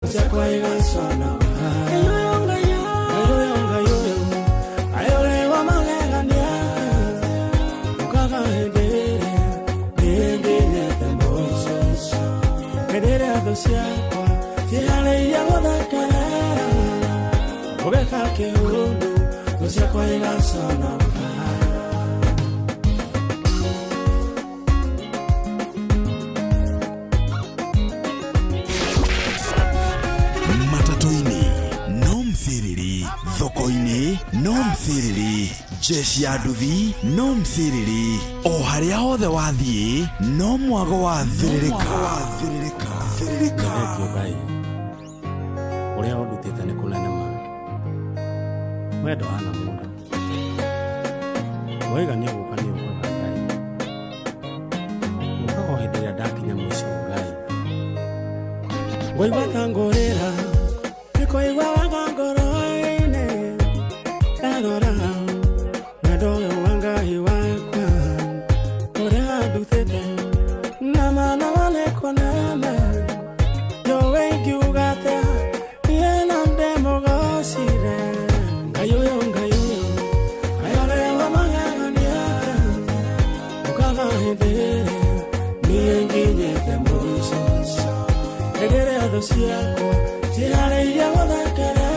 Usakwaiga sana ayole wa magegania ukaga hedere nindine temosos hedere adosiakwa tihale ya wadakarera ubeka keundu usakwaiga sana Thokoini no mthiriri, jeshi ya nduthi no mthiriri, o haria hothe wathie no mwago wa thiririka. Ngai uria ondutite ni kunene ma wendo hana mundu waiga ni gukania ukaga Ngai ukaga hindi ria ndakinya mwisho Ngai waigua tangorera nikoigua wagangoro Adora, nadore wangai wakwa, ore adutete, nama nekoneme, yo wengi ugate, yena demo gosire, gayo, ayore wa magania, ukaga hedere, miengi nyete musos, hedere adosiako, tihale ya wadakerera,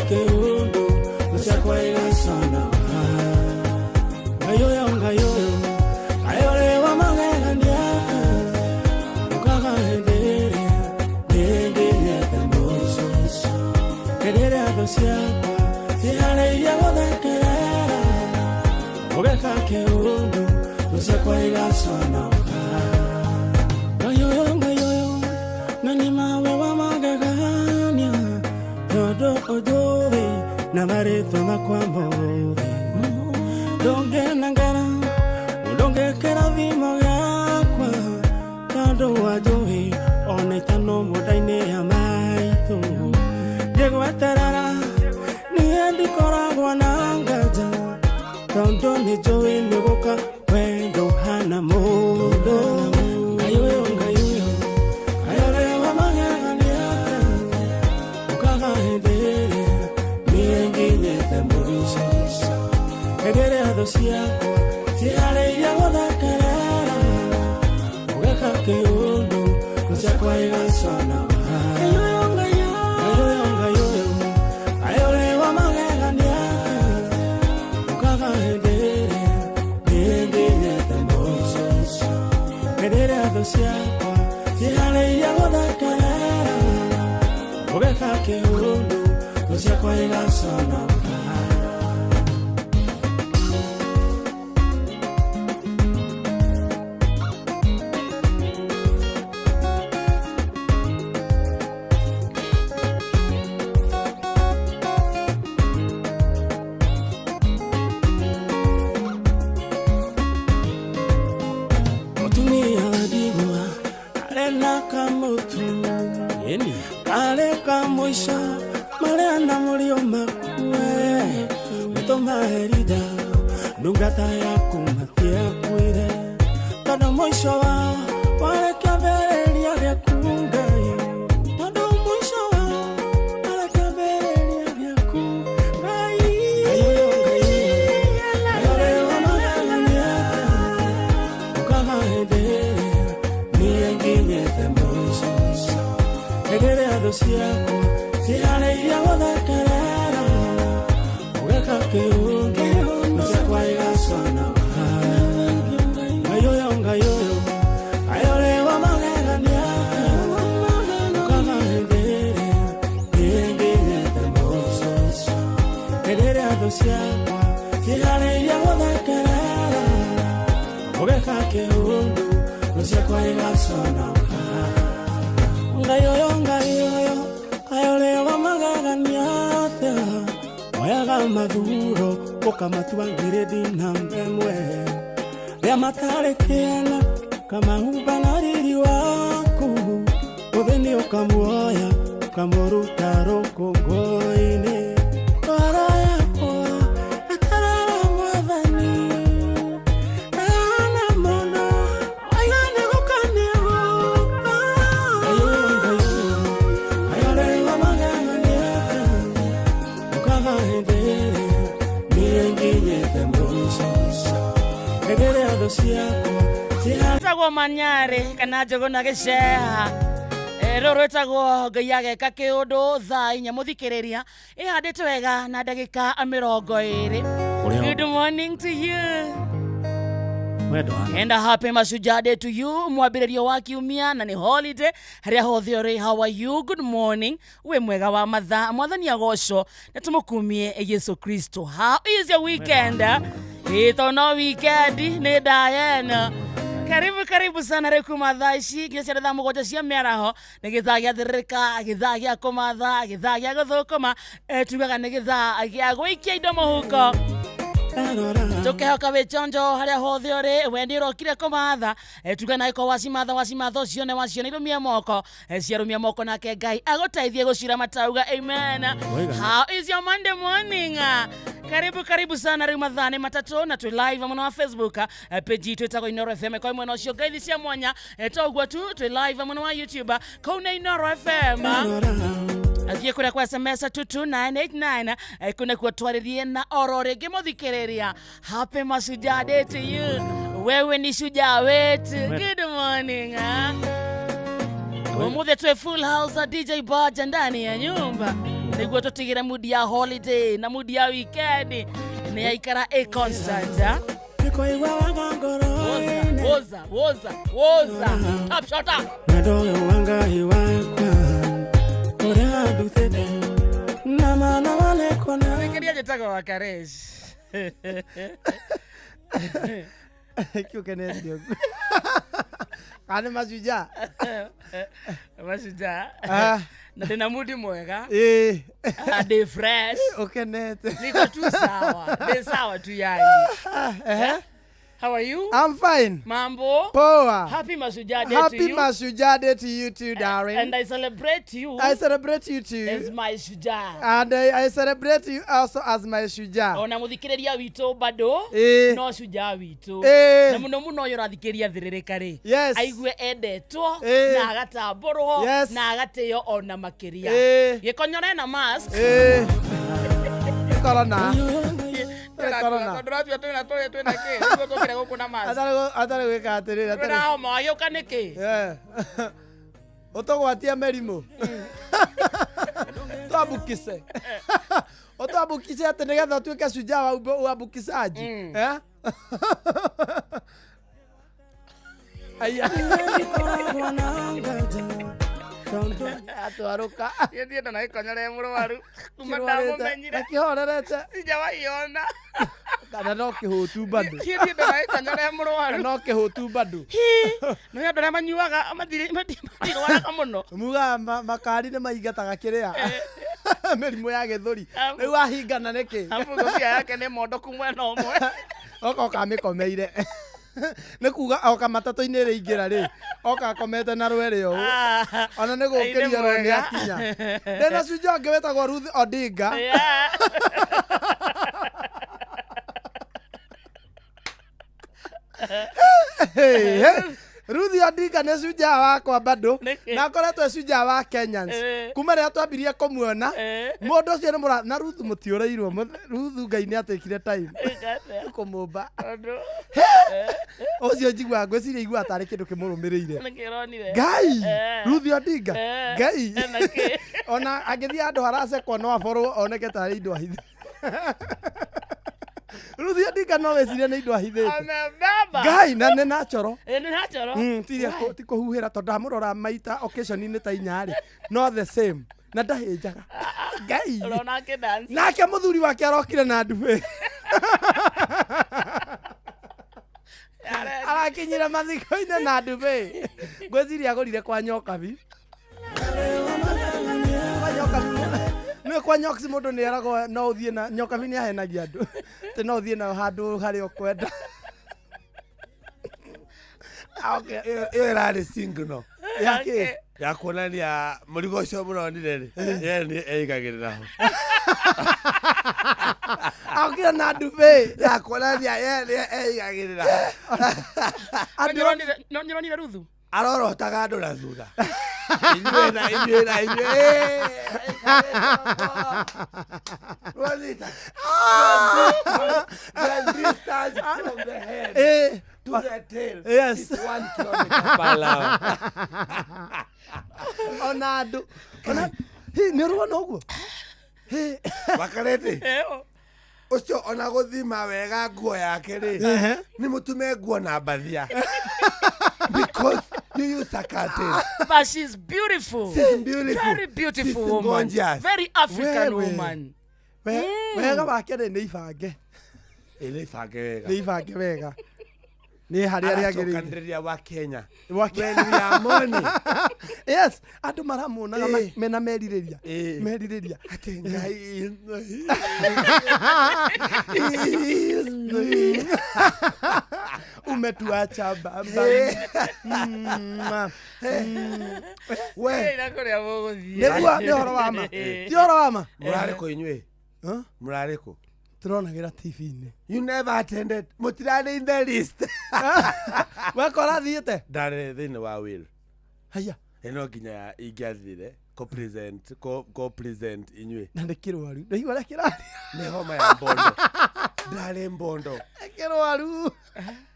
Keundu, usakwaiga sana Gayo, ayore wa magegania ukaga hedere, nindine temosos hedere adosiakwa, tihale ya wadakerera ubeka keundu, usakwaiga sana Gayo, nani mawe wa magegania Odoe na mareto makwamode donge nangara donge kera vimo yakwa tando wadoe onetano modaine ya maito Diego atarara ni andi koragwa nangaja tando ni joe negoka wendo hana modo Gayo ayore wa magegania hedere, miengi nyete musos hedere adosiako, tihale ya wadakarera ugeka keundu, usakwaiga sana ayole wa magegania ukaga hedere, miengi nyete musos hedere adosiako, tihale ya wadakarera ubeka keundu, usakwaiga sana Mutumia wadigwa arena kamutu Kale kamoisha Mariana mulio makue Utoma herida Nungata ya kumatia kuire Todo moisha wa Wale kabere ya kungai Todo moisha wa Wale kabere ya kungai Ayore wa magagania Ukaga hedere Miengi nyete moisos hedere adosiako, tihale ya wadakarera ugeka keundu, usakwaiga sana Gayo, ayore wa magegania ukaga hedere, miengi nyete musos hedere adosiako, tihale ya wadakarera ugeka keundu, usakwaiga sana Gayo, ayole wa magagania Wayaga maduro, poka matuangiredi nambemwe Rea matarekeana, kama ubanariri waku Udheni ukamuaya, ukamuruta roko ngoine Waraya kwa, atarara mwadhani Ayane mono, ayane ukanewa Tagwo Manyare kana Njogo na Gĩceha rũrũ tagwo Ngai ageka kĩũndũ thaa 4 mũthikĩrĩria ĩhandĩtwo wega na ndagĩka 20. Good morning to you and a happy Mashujaa Day to you. Mwambĩrĩrio wa kiumia na nĩ holiday harĩa hothe ũrĩ. How are you? Good morning. We mwega wa mathaa mwathani agocwo na tũmũkumie Yesu Kristo. How is your weekend? Ito no weekend nĩ Diana. Karibu sana reku mathaici gĩcia thaa mũgwanja cia mĩaraho nĩ gĩthaa gĩa thirĩka, gĩthaa gĩa kũmatha, gĩthaa gĩa gũthũkũma, tugaga nĩ gĩthaa gĩa gũikia indo mũhuko. Tũkĩhoka wĩ chonjo harĩa hothe ũrĩ, we nĩ ũrokire kũmatha, tuga na ĩko wacimatha ũcio nĩ wacio nĩ irũmia moko, ciarũmia moko nake Ngai agũteithie gũcira matauga. Amen. How is your Monday morning? Karibu sana rĩu mathaa nĩ matatũ na twĩ live mũno wa Facebook, page twĩtagwo Inoro FM kwa mwena ũcio ngeithi cia mwanya, toguo tu twĩ live mũno wa YouTube kau nĩ Inoro FM. Athiĩ kũrĩa kwa SMS 22989 kuna kuo twarĩrie na oro rĩngĩ mũthikĩrĩria. Happy Mashujaa Day to you. Wewe ni shujaa wetu. Good morning. Umuthi twĩ full house DJ Baja ndani ya nyumba. Nĩguo tũtigĩre mood ya holiday na mood ya weekend nĩ yaikara constant. Woza top shota Nikiria jitaka wakaresh Kiukene ndio Kani Mashujaa na ndina mudi mwega day fresh ukenete niko tu sawa day sawa tu yani. How are you? I'm fine. Mambo? Poa. Happy Mashujaa Day to you. Happy Mashujaa Day to you too, darling. And I celebrate you. I celebrate you too. As my shujaa. And I celebrate you also as my shujaa. Ona muthikĩrĩria witũ bado no shujaa witũ. Na mũno ũyũ rathikĩria thĩrĩrĩka rĩ. Yes. Aigue endetwo na agatambũrwo na agatĩo ona makĩria. Gĩkonyore na mask. Corona. Atare gwĩka atĩrĩrĩ ũtũgwatia mĩrimũ twambukice ũtwambukice atĩ nĩgetha ũtuĩke shujaa wa ambukicaji atwaruka yethienda na ikonyore mũrwaru kuma ndamumenyire akihorerete sijawaiona kana no kihutu bado yethienda na ikonyore mũrwaru no kihutu bado no ya ndora manyuaga matirwaraga mũno muga makari nĩ maingataga kĩrĩa mĩrimũ ya gĩthũri rĩu ahingana nĩkĩ afugo cia yake nĩ mondoku mwena ũmwe oka kamĩkomeire nĩ kuga oka matatũ-inĩ rĩingĩra rĩ oka komete na rwere ũũ ona nĩ gũkĩria rwo nĩ akinya ndĩna shujaa ũngĩ wĩtagwo Ruth Odinga Ruth Odinga nĩ shujaa wakwa bado na akoretwo shujaa wa Kenyans kuma rĩrĩa twambirie kũmuona mũndũ ũcio nĩ mũra na Ruth mũtiũrĩirwo Ruth Ngai nĩ atĩkire time kũmũmba ũcio njigua ngwĩciria igua atarĩ kĩndũ kĩmũrũmĩrĩire Ngai Ruth Odinga Ngai ona angĩthiĩ handũ haracekwo no aborwo oneke tarĩ indo ahithĩ Ruth Odinga no wecirie nĩ indo ahithĩte Ngai na nĩ natural ti kũhuhĩra tondũ ndamũrora maita occasion-inĩ ta 4 no the same na ndahĩnjaga Ngai nake mũthuri wake arokire na ndume arakinyire mathiko-inĩ na ndume ngwĩciria agũrire kwa nyokabi nĩ kwa nyokabi mũndũ nĩ eragwo no ũthiĩ na nyokabi nĩ ahenagia andũ te no ũthiĩ na handũ harĩa ũkwenda Okay, ĩyo ĩrarĩ signal yake ya kuonania mũrigo ũcio mũronire rĩ nĩ eigagĩrĩra ho akira na ndume ya kuonania nĩ eigagĩrĩra nĩronire Ruthu arorotaga andũ na thutha to the tail. Yes. It's 1 kilometer per hour. Onado. He nero nogo. He Wakarete. Ucio ona guthima wega nguo yake ri. Ni mutume nguo na bathia. Because you use a curtain. But she's beautiful. She's beautiful. Very beautiful She's woman. gorgeous. Very African Wewe. woman. Wega wakere ni ifange. Ile ifange wega. Ni ifange wega. Ni hari ari agiri. Aracokanĩrĩria wa Kenya. Wa When we are money. Yes, andu maramunaga mena meririria. Meririria. Ati ngai. Umetuacha baba. We. Nakuria muguthie. Negua ni horo wa ma. Ti horo wa ma. Murariko inywe. Murariko. Turonagira TV-ini. You never attended. Mutirani in the list. Wakora thiete. Ndare thĩinĩ wa will. Haya. Eno nginya ingĩathire ko present inywe. Na ndikirwaru. Ndaigua rĩa kĩrari. Nĩ homa ya mbondo. Ndarĩ mbondo. Ndikirwaru.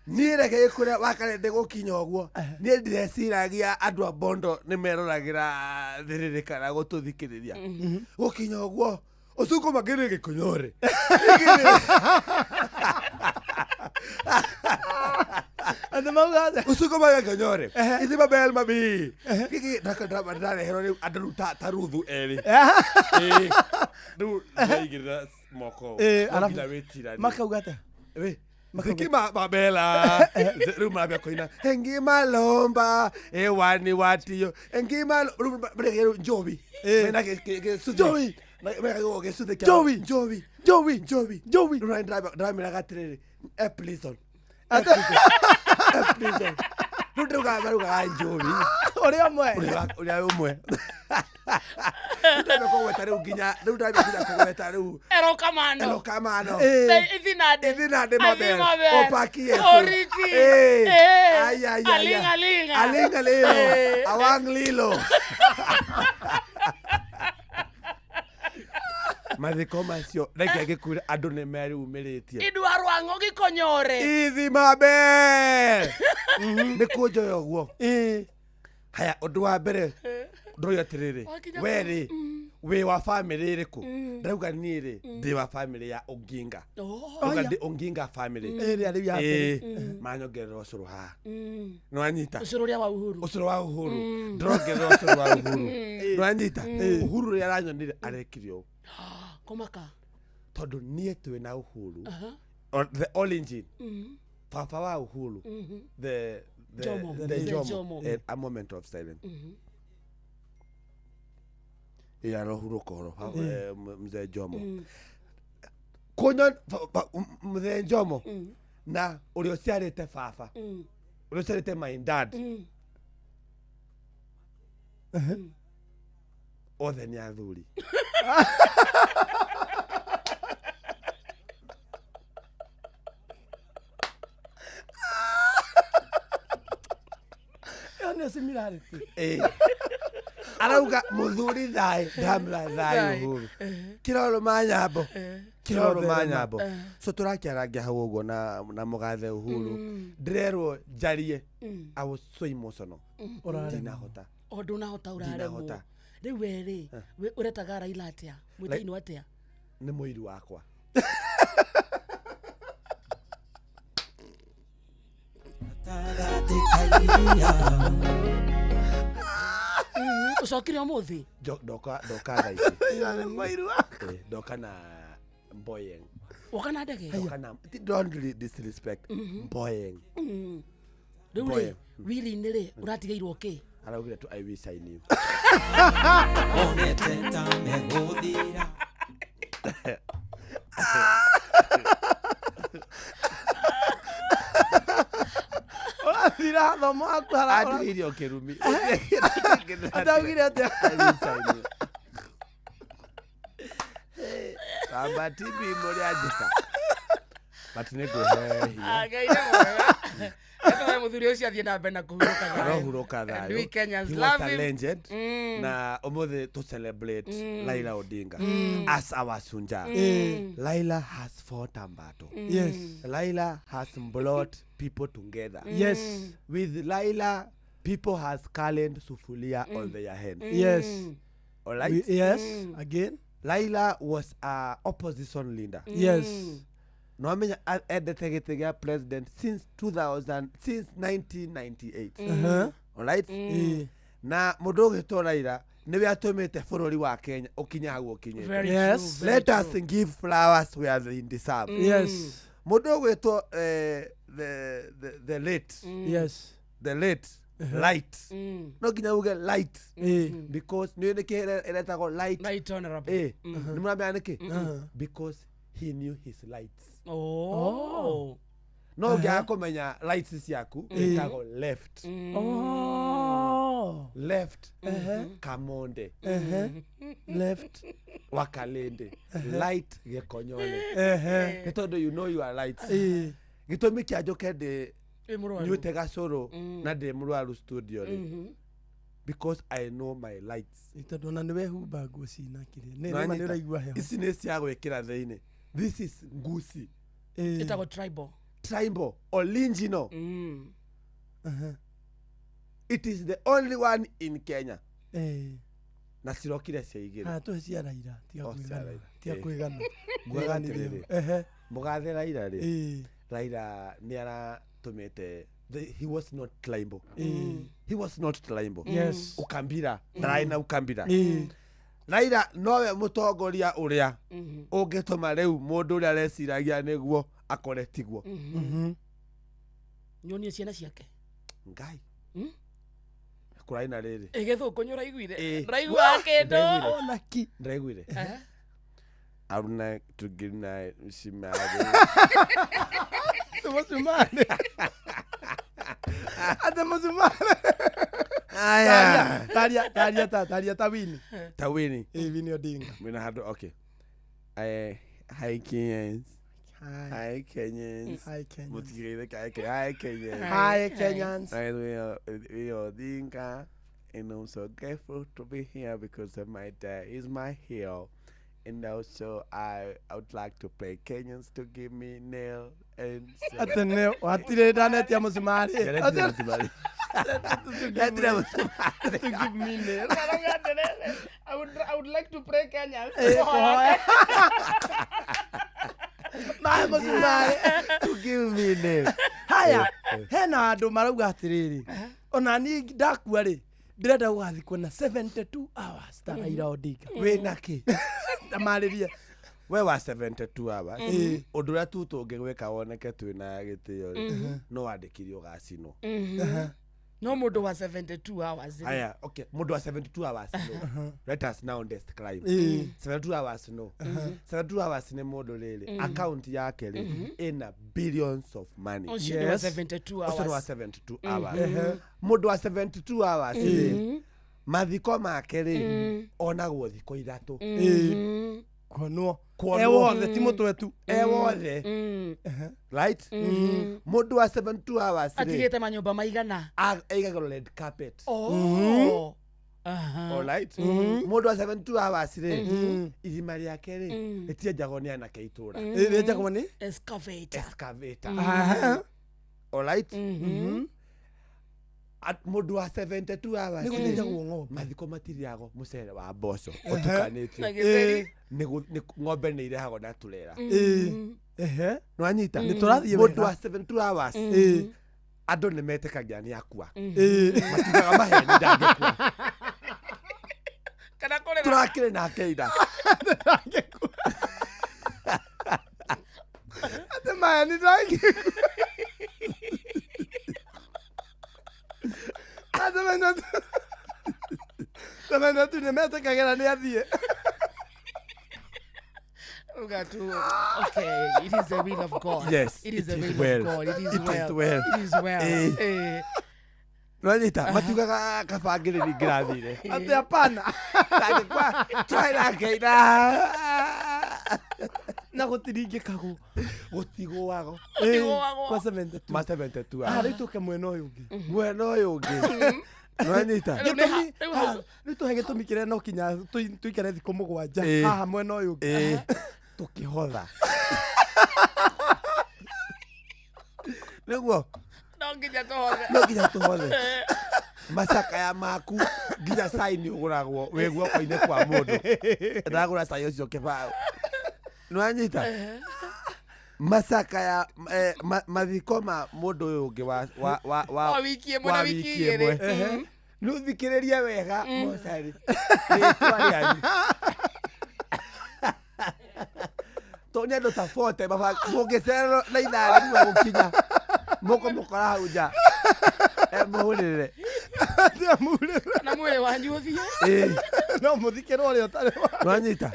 Niĩ reke kũrĩa wakare ndĩgũkinya ũguo. Niĩ ndireciragia andũ a mbondo nĩ meroragĩra thĩrĩrĩkana gũtũthikĩrĩria. Gũkinya ũguo. Usuko magere gĩkonyore. Ande maugaze. Usuko magere gĩkonyore. Ithi mabel mabi. Kiki ndare hero ni andu taruthu eri. Ndu ndaigira moko. Alafu makaugata. We. Ziki mabela. Ru mabia koina. Engi malomba. Wani watiyo. Engi mal Jovi. Mena ke Jovi. Joey. Run drive me like a prison. Prison. Ruga Joey. Ore amwe. Ore amwe. Ndaba ko wetare uginya, ndaba ko wetare u. Ero kamano. Ivinade mabel. Opaki yesu. Oriki. Ay. Alinga. Lilo. Awang lilo. Mathiko macio reke gikure andu nĩ meri umĩrĩtie. Idwaro ang'o gikonyore. Ithi mabe. Nĩ kũnjoya ũguo. Haya ũndũ wa mbere ndoya tiriri. Weri we wa family iriku. Ndauga niĩ rĩ ndĩ wa family ya Onginga. Ndauga ndĩ Onginga family. Ari ya. Manyongerera ũcũrũ haha. Nĩwanyita. Ũcũrũ wa Uhuru. Ũcũrũ wa Uhuru. Ndĩrongerera ũcũrũ wa Uhuru. Nĩwanyita. Uhuru rĩrĩa aranyonire arekirio. Komaka. Tondu niĩ twĩna Uhuru. Or the origin. Papa wa Uhuru. The Jomo. A moment of silence. Ya Uhuru koro. Mzee Jomo. Konyo Mzee Jomo. Na ũrĩa ũciarĩte baba. Ũrĩa ũciarĩte my dad. Othe nĩ athuri. Similarity. Arauga muthuri thai ndamra thai Uhuru. Kiroro manyambo. Kiroro manyambo. So turakiaragia hau uguo na mugathe Uhuru. Ndirerwo njarie. I was so emotional. Ndinahota. Ndunahota uraremwo. Riu weri uretaga Raila atia? Mwitaini atia? Ni muiri wakwa. Ucokire umuthi? Doka thaici. Muiri wakwa. Doka na Mboyeng. Wakana ndege? Doka na don't really disrespect Mboyeng. Riu ri wili ni ri uratigairwo ki? Araugire tu I wish I knew. Oneteta meguthira. Thira thomo akwara. Adirio kerumi. Ataugire ate. Aba tibi muri ajika. But nego he. Agaire mwega. Wewe muthuri ucio athie na mbere na kuhuruka thayo. Rohuroka thayo. And we Kenyans He love was a him. legend. Na omothe to celebrate Raila Odinga as our Sunja. Raila has fought a battle. Yes. Raila has brought people together. Yes. With Raila, people has current sufuria on their hands. Yes. All right? Yes. Again. Laila was a opposition leader. Yes. No amenya endete gite gya president since 1998. All right? Na mundu gito Raila niwe atumite bururi wa Kenya ukinya hagu ukinyite. Yes. Let us give flowers where they deserve. Yes. Mundu gito the late. Yes. The late light. No kinya uge light. Because ni eretagwo light. Right honorable. Ni mwambia niki? Because he knew his lights. Oh. No gya komenya lights yaku etagwo left. Oh. Left. Kamonde. Left. Wakalende. Light gekonyone. Gitondo you know you are light. Gitomi kia joke de nyute gasoro na de murwaru studio because I know my lights. Itadona niwe humba nguci na kire. Ne ma ne raigua heho. Isi ne cia gwekira theine. This is nguci. Itago tribal. Tribal original. It is the only one in Kenya. Na sirokire cia igire. Tu cia Raila tia kuigana. Tia kuigana. Guganire. Mugathe Raila ri. Raila ni ara tumete he was not tribal. He was not tribal. Yes. Ukambira. Raila ukambira. Raila nowe mutongoria uria ungituma riu mundu uria areciragia niguo akore tiguo. Nyonie ciana ciake. Ngai. Kuraina riri. Igethuku nyura iguire. Raigua kindu. Onaki. Ndaiguire. Aruna tugina shimari. Musumane. Ate musumane. Aya. Taria tawini. Tawini. Vini Odinga. Mina hado okay. Hi Kenyans. Hi Kenyans. Hi Kenyans. Mutigire hi Kenyans. Hi Kenyans. We Odinga, and I'm so grateful to be here because of my dad is my hero. And also I would like to pay Kenyans to give me nail and Atene watire danet ya musumari. to give me nail. I would like to pray Kenyans. My musumari. to give me nail. Haya, hena andu marauga atiriri. Ona ni ndakua ri. Ndirenda gugathikwo na 72 hours ta Raila Odinga. We naki. Tamariria. We wa 72 hours. Undu ria tu tungigwika woneke twina gitio no wandikirio gacino. No mundu wa 72 hours. Aya, okay. Mundu wa 72 hours no. Let us now describe. 72 hours no. 72 hours ni mundu riri. Account yake ri ina billions of money. Yes. 72 hours. Osoro wa 72 hours. Mundu wa 72 hours ri. Mathiko make ri onagwo thiko ithatu. Kono. Ewothe timo twetu. Ewothe. Right? Mundu wa 72 hours ri. Atigete manyumba maigana. Aigagwo red carpet. Oh. All right. Mundu wa 72 hours ri. Irima riake ri. Etie jagoni anake itura. Etia komani? Excavator. All right. At mundu wa 72 hours Ni njagwo ng'ombe. mathiko matiriago mucere wa mboco utukanitio ni ng'ombe ni irehagwo na turera no anyita Ni turathie mundu wa 72 hours andu ni metekagia ni akua matigaga maheni ndangikua Kana kule turakire na keida Ate maheni ndangikua. Tamana tu ne mete kagera ni athie. Okay, it is the will of God. Yes, It is the it is will well. of God. It is It is well. well. It is well. no anyita matigaga kabangiriri grathire Ate hapana. ndangikua try na keida na gutiringikagu gutigwago kwa 72 ma 72 ari tuke mwena uyu ungi nwanyita ni tuhege tumikire no kinya tuikare thiko mugwanja haha mwena uyu ungi tukihotha niguo no nginya tuhothe macaka ya maku nginya saini uguragwo we guoko-inĩ kwa mũndũ ndagũra cai ũcio kĩbaũ nwanyita macaka ya mathiko ma mũndũ ũyũ ũngĩ wa wiki ĩmwe nĩ ũthikĩrĩrie wega mocarĩ rĩtwa rĩanyu to nĩ andũ ta 40 mũngĩcererwo na ithaa rĩmwe gũkinya mũkora hau nja mũhũrĩre na mwĩrĩ wanyu ũthiĩ no mũthikĩrwo ũrĩa ũtarĩ nwanyita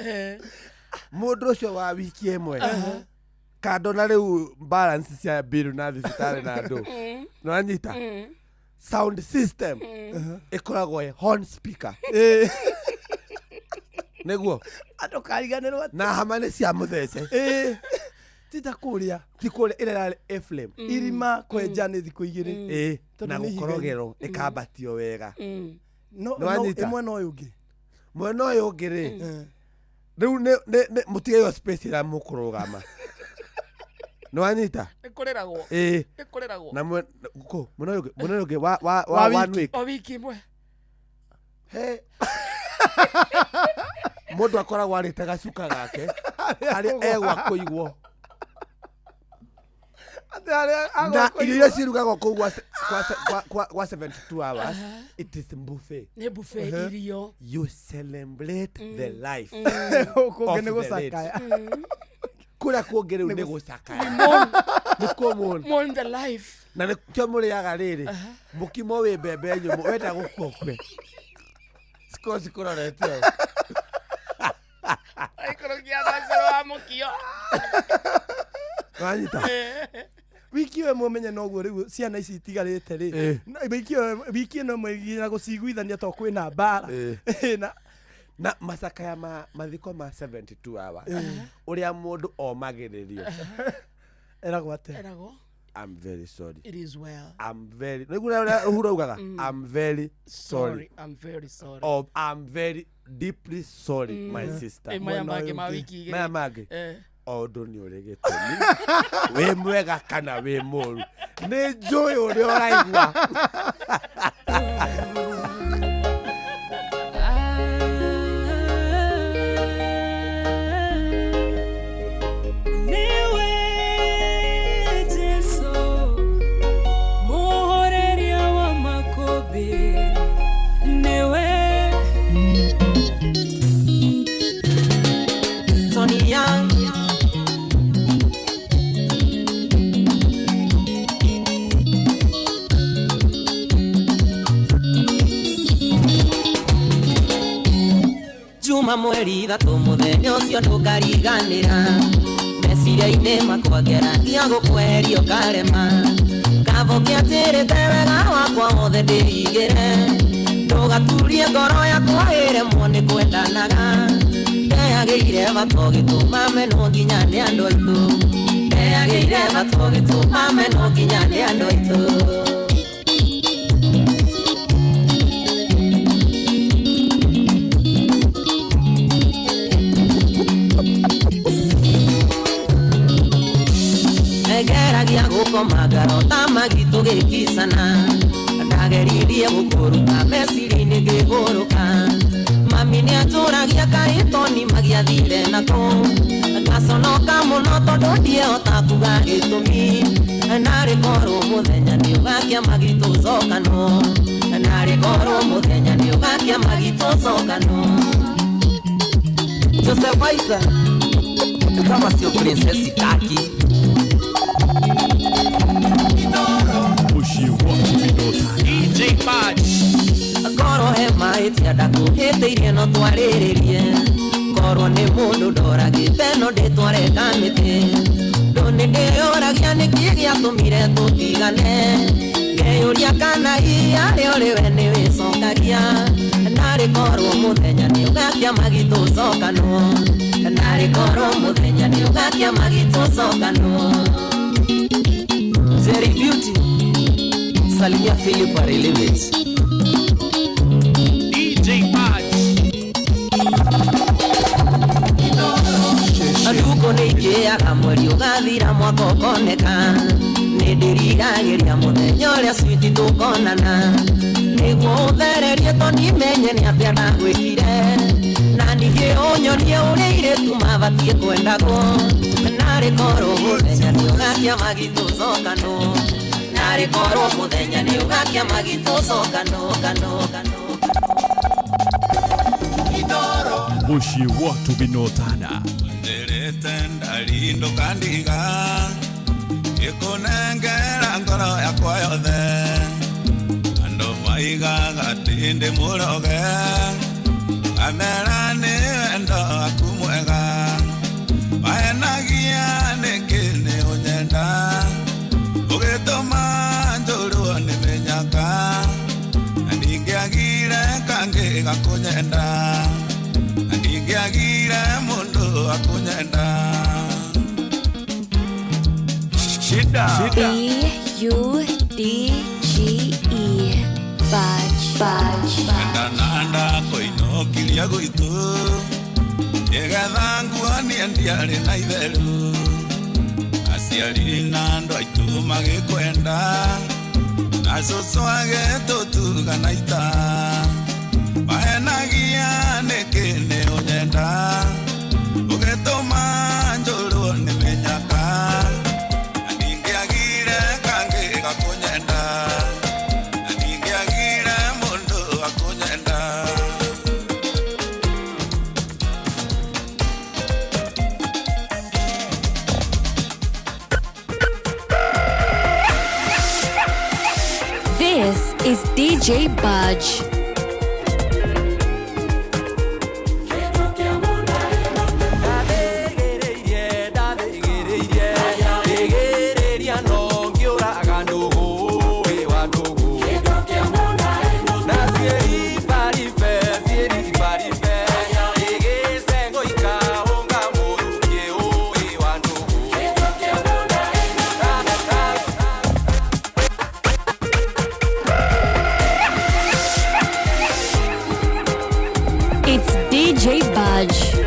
mũndũ ũcio wa wiki ĩmwe kando na rĩu balance cia bill na thibitarĩ na andũ nwanyita sound system ĩkoragwo horn speaker nĩguo andũ kariganĩrwo na hama nĩ cia mũthece tita kũrĩa ĩrĩa Eflem irima kwenja nĩ thikũ igĩrĩ na gũkorogero ĩkambatio wega ĩmwe no ũyũ ũngĩ mwena ũyũ ũngĩ rĩ rĩu mũtigayo space ĩrĩa mũkũrũgama nwanyita ĩkũrĩragwo na mwena ũyũ ũngĩ wa wiki ĩmwe mũndũ akoragwo arĩte gacuka gake harĩa egwa kũigwo na irio iria cirugagwo kũu gwa 72 hours it is buffet nĩ buffet irio you celebrate the life kũngĩ nĩ gũcakaya kũrĩa kũngĩ rĩu nĩ gũcakaya nĩ kũmũn the life na nĩkĩo mũrĩaga rĩrĩ mũkimo wĩ mbembe nyũmũ wenda gũkokwe cikũrorete aikũrũkia thacero wa mũkio wanyita wiki ĩyo ĩmwe menye noguo rĩu ciana ici itigarĩte rĩ wiki ĩno ĩmwe nginya gũciguithania to kwĩna mbara na macaka ya mathiko ma 72 hours ũrĩa mũndũ omagĩrĩrio eragwo atĩa I'm very sorry. It is well. I'm very I'm very sorry. I'm very sorry. Oh, I'm very deeply sorry, my sister. Maya mage. Ondo nĩ ũrĩ gĩtũmi wĩ mwega kana wĩ mũru nĩ njũĩ ũrĩa ũraigua Juma mweri thatu muthenya ucio ndukariganira meciria-inĩ makwa ngeragia gũkweheria ũkarema kavokia atĩrĩte wega wakwa wothe ndĩigĩre ndũgaturie ngoro yakwa ĩremwo nĩ kwendanaga ndeyagĩire batho gĩtũma menwo nginya nĩ andũ aitũ ndeyagĩire batho gĩtũma menwo nginya nĩ andũ aitũ Egeragia gũkoma ngarota magitu gĩkisana ndageririe gũkũruta meciria-inĩ ngĩgũrũka mami nĩatũragia karĩtoni magiathire nako ngaconoka mũno tondũ ndiehota kuga gĩtũmi narĩ korwo mũthenya nĩũgakia magitũ cokanwo narĩ korwo mũthenya nĩũgakia magitũ cokanwo Joseph Aitha kama sio princess Taki DJ Patch Koro he maĩtia ndakũhĩtĩirie no twarĩrĩrie Korwo nĩ mũndũ ndoragĩte no ndĩtware kamĩtĩ Ndũnĩ ndĩyũragia nĩkĩ gĩatũmire tũtigane Ngeyũria kana hiarĩ ũrĩwe nĩwĩcokagia Narĩ korwo mũthenya nĩũgakia magitũ cokanwo Narĩ korwo mũthenya nĩũgakia ugakia magitosokano Zeri Beauty Salimia Philip Arelevich DJ Patch Aduko neikiaga mweri ugathira mwaka ukoneka Nindirigagiria muthenya uria switi tukonana Niguo uthererie toni menye ni atia ndagwikire Na ningĩ ũnyonie ũrĩa airĩtu mabatie kwendagwo Narĩ korwo mũthenya nĩ ũgakia magitũcokano Narĩ korwo mũthenya nĩ ũgakia magitũcokano Mushi watu binotana Nderete ndarindo kandiga Ikunengera ngoro yakwa yothe Ando maigaga tindi muroge Amera ni wendo akumwega Waenagia nikini unyenda Ugituma njuru ni menyaka Ningiagire kangi gakunyenda Ningiagire mundu akunyenda Shida B-U-D-G-E Badge Nanda koinokiria gwitu Yegetha nguonie ndiarĩ na itheru Aciari na andũ aitũ magĩkwenda Na cũcũ agĩtũtuga ita Wahenagia nĩkĩ nĩ ũnyenda Ũgĩtũma njũrwo nĩ mĩnyaka Na ndingĩagire kangĩ gakũnyenda Na ndingĩagire mũndũ akũnyenda This is DJ Budge. DJ Budge.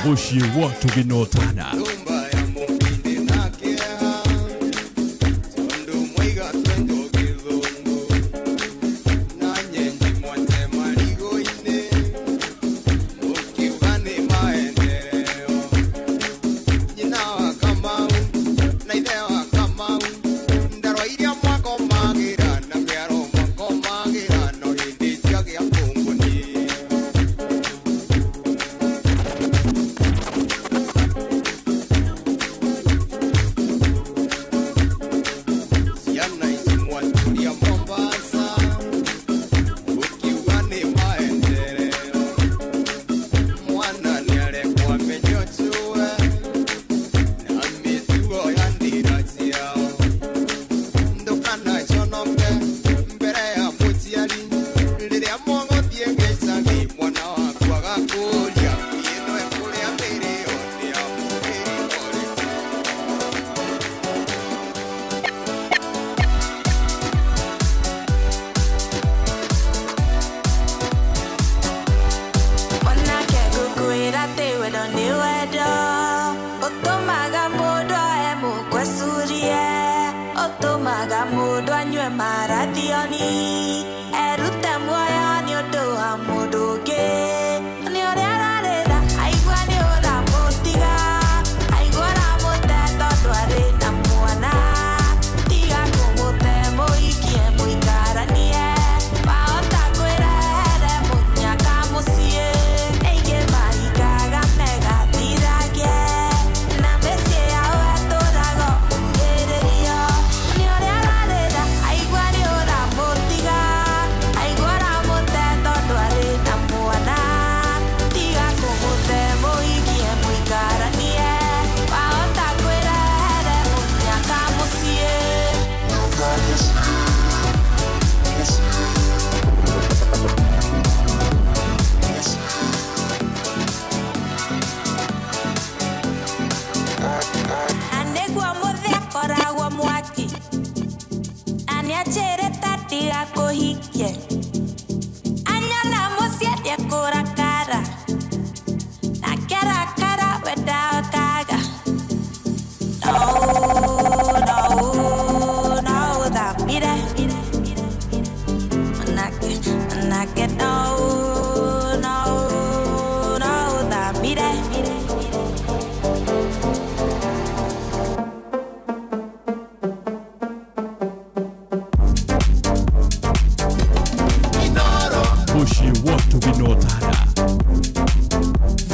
Mushi watu binotana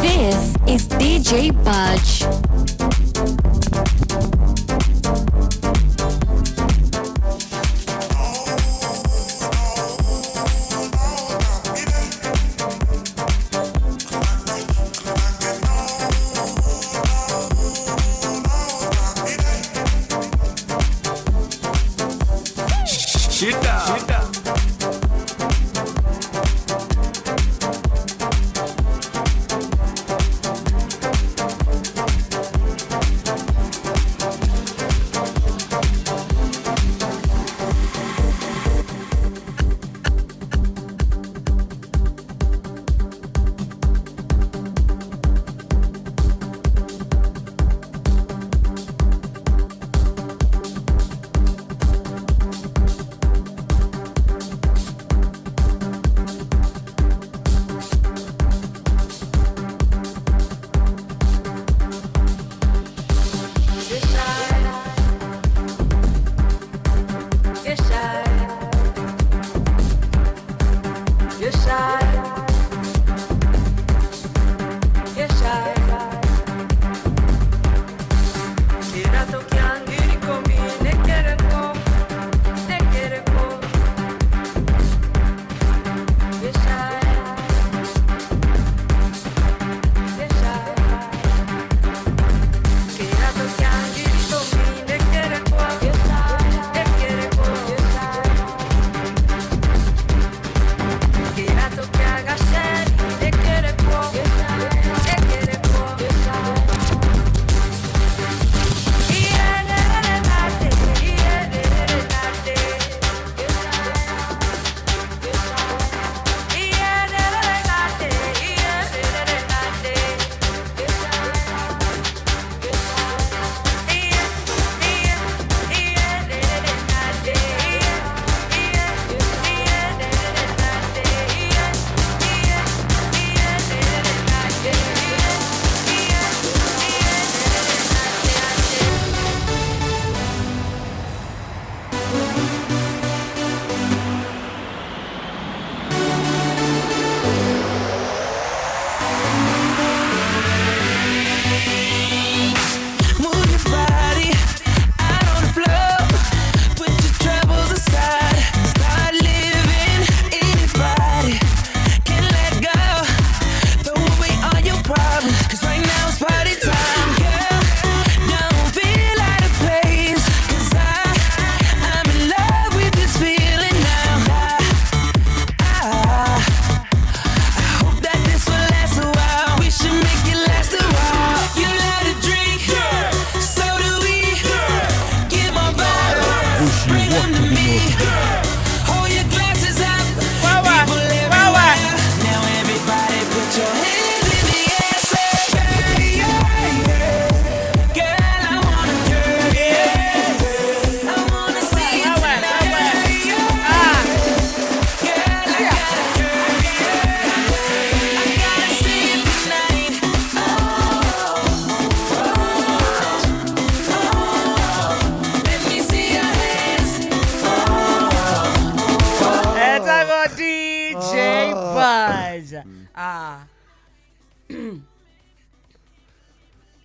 This is DJ Budge.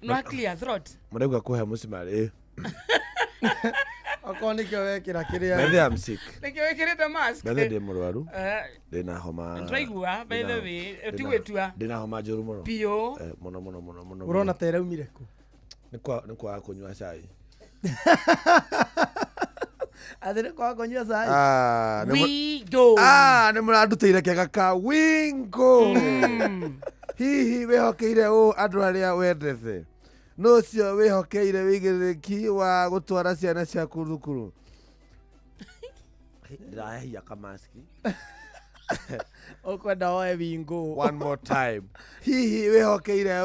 No clear throat. Murauga kuhe mucimari. Akoni kyo wekira kiria. By the way, I'm sick. Niki wekirite mask. By the way, mũrwaru. Ndina homa. Ndraigua by the way, tigwetua. Ndina homa njũru mũno. Pio. Mũno. Urona ta iraumire ku. Nĩ kwa kunyua cai. Athire kwa kunyua cai. Wingo. Nĩ mũrandutĩire kĩaga ka Wingo. Hihi wĩhokeire andũ arĩa wendete. No cio wĩhokeire wĩigĩrĩrĩki wa gũtwara ciana ciaku thukuru. Ndĩrahehia kamaski. Ukwenda oe Wingo. One more time. Hihi wĩhokeire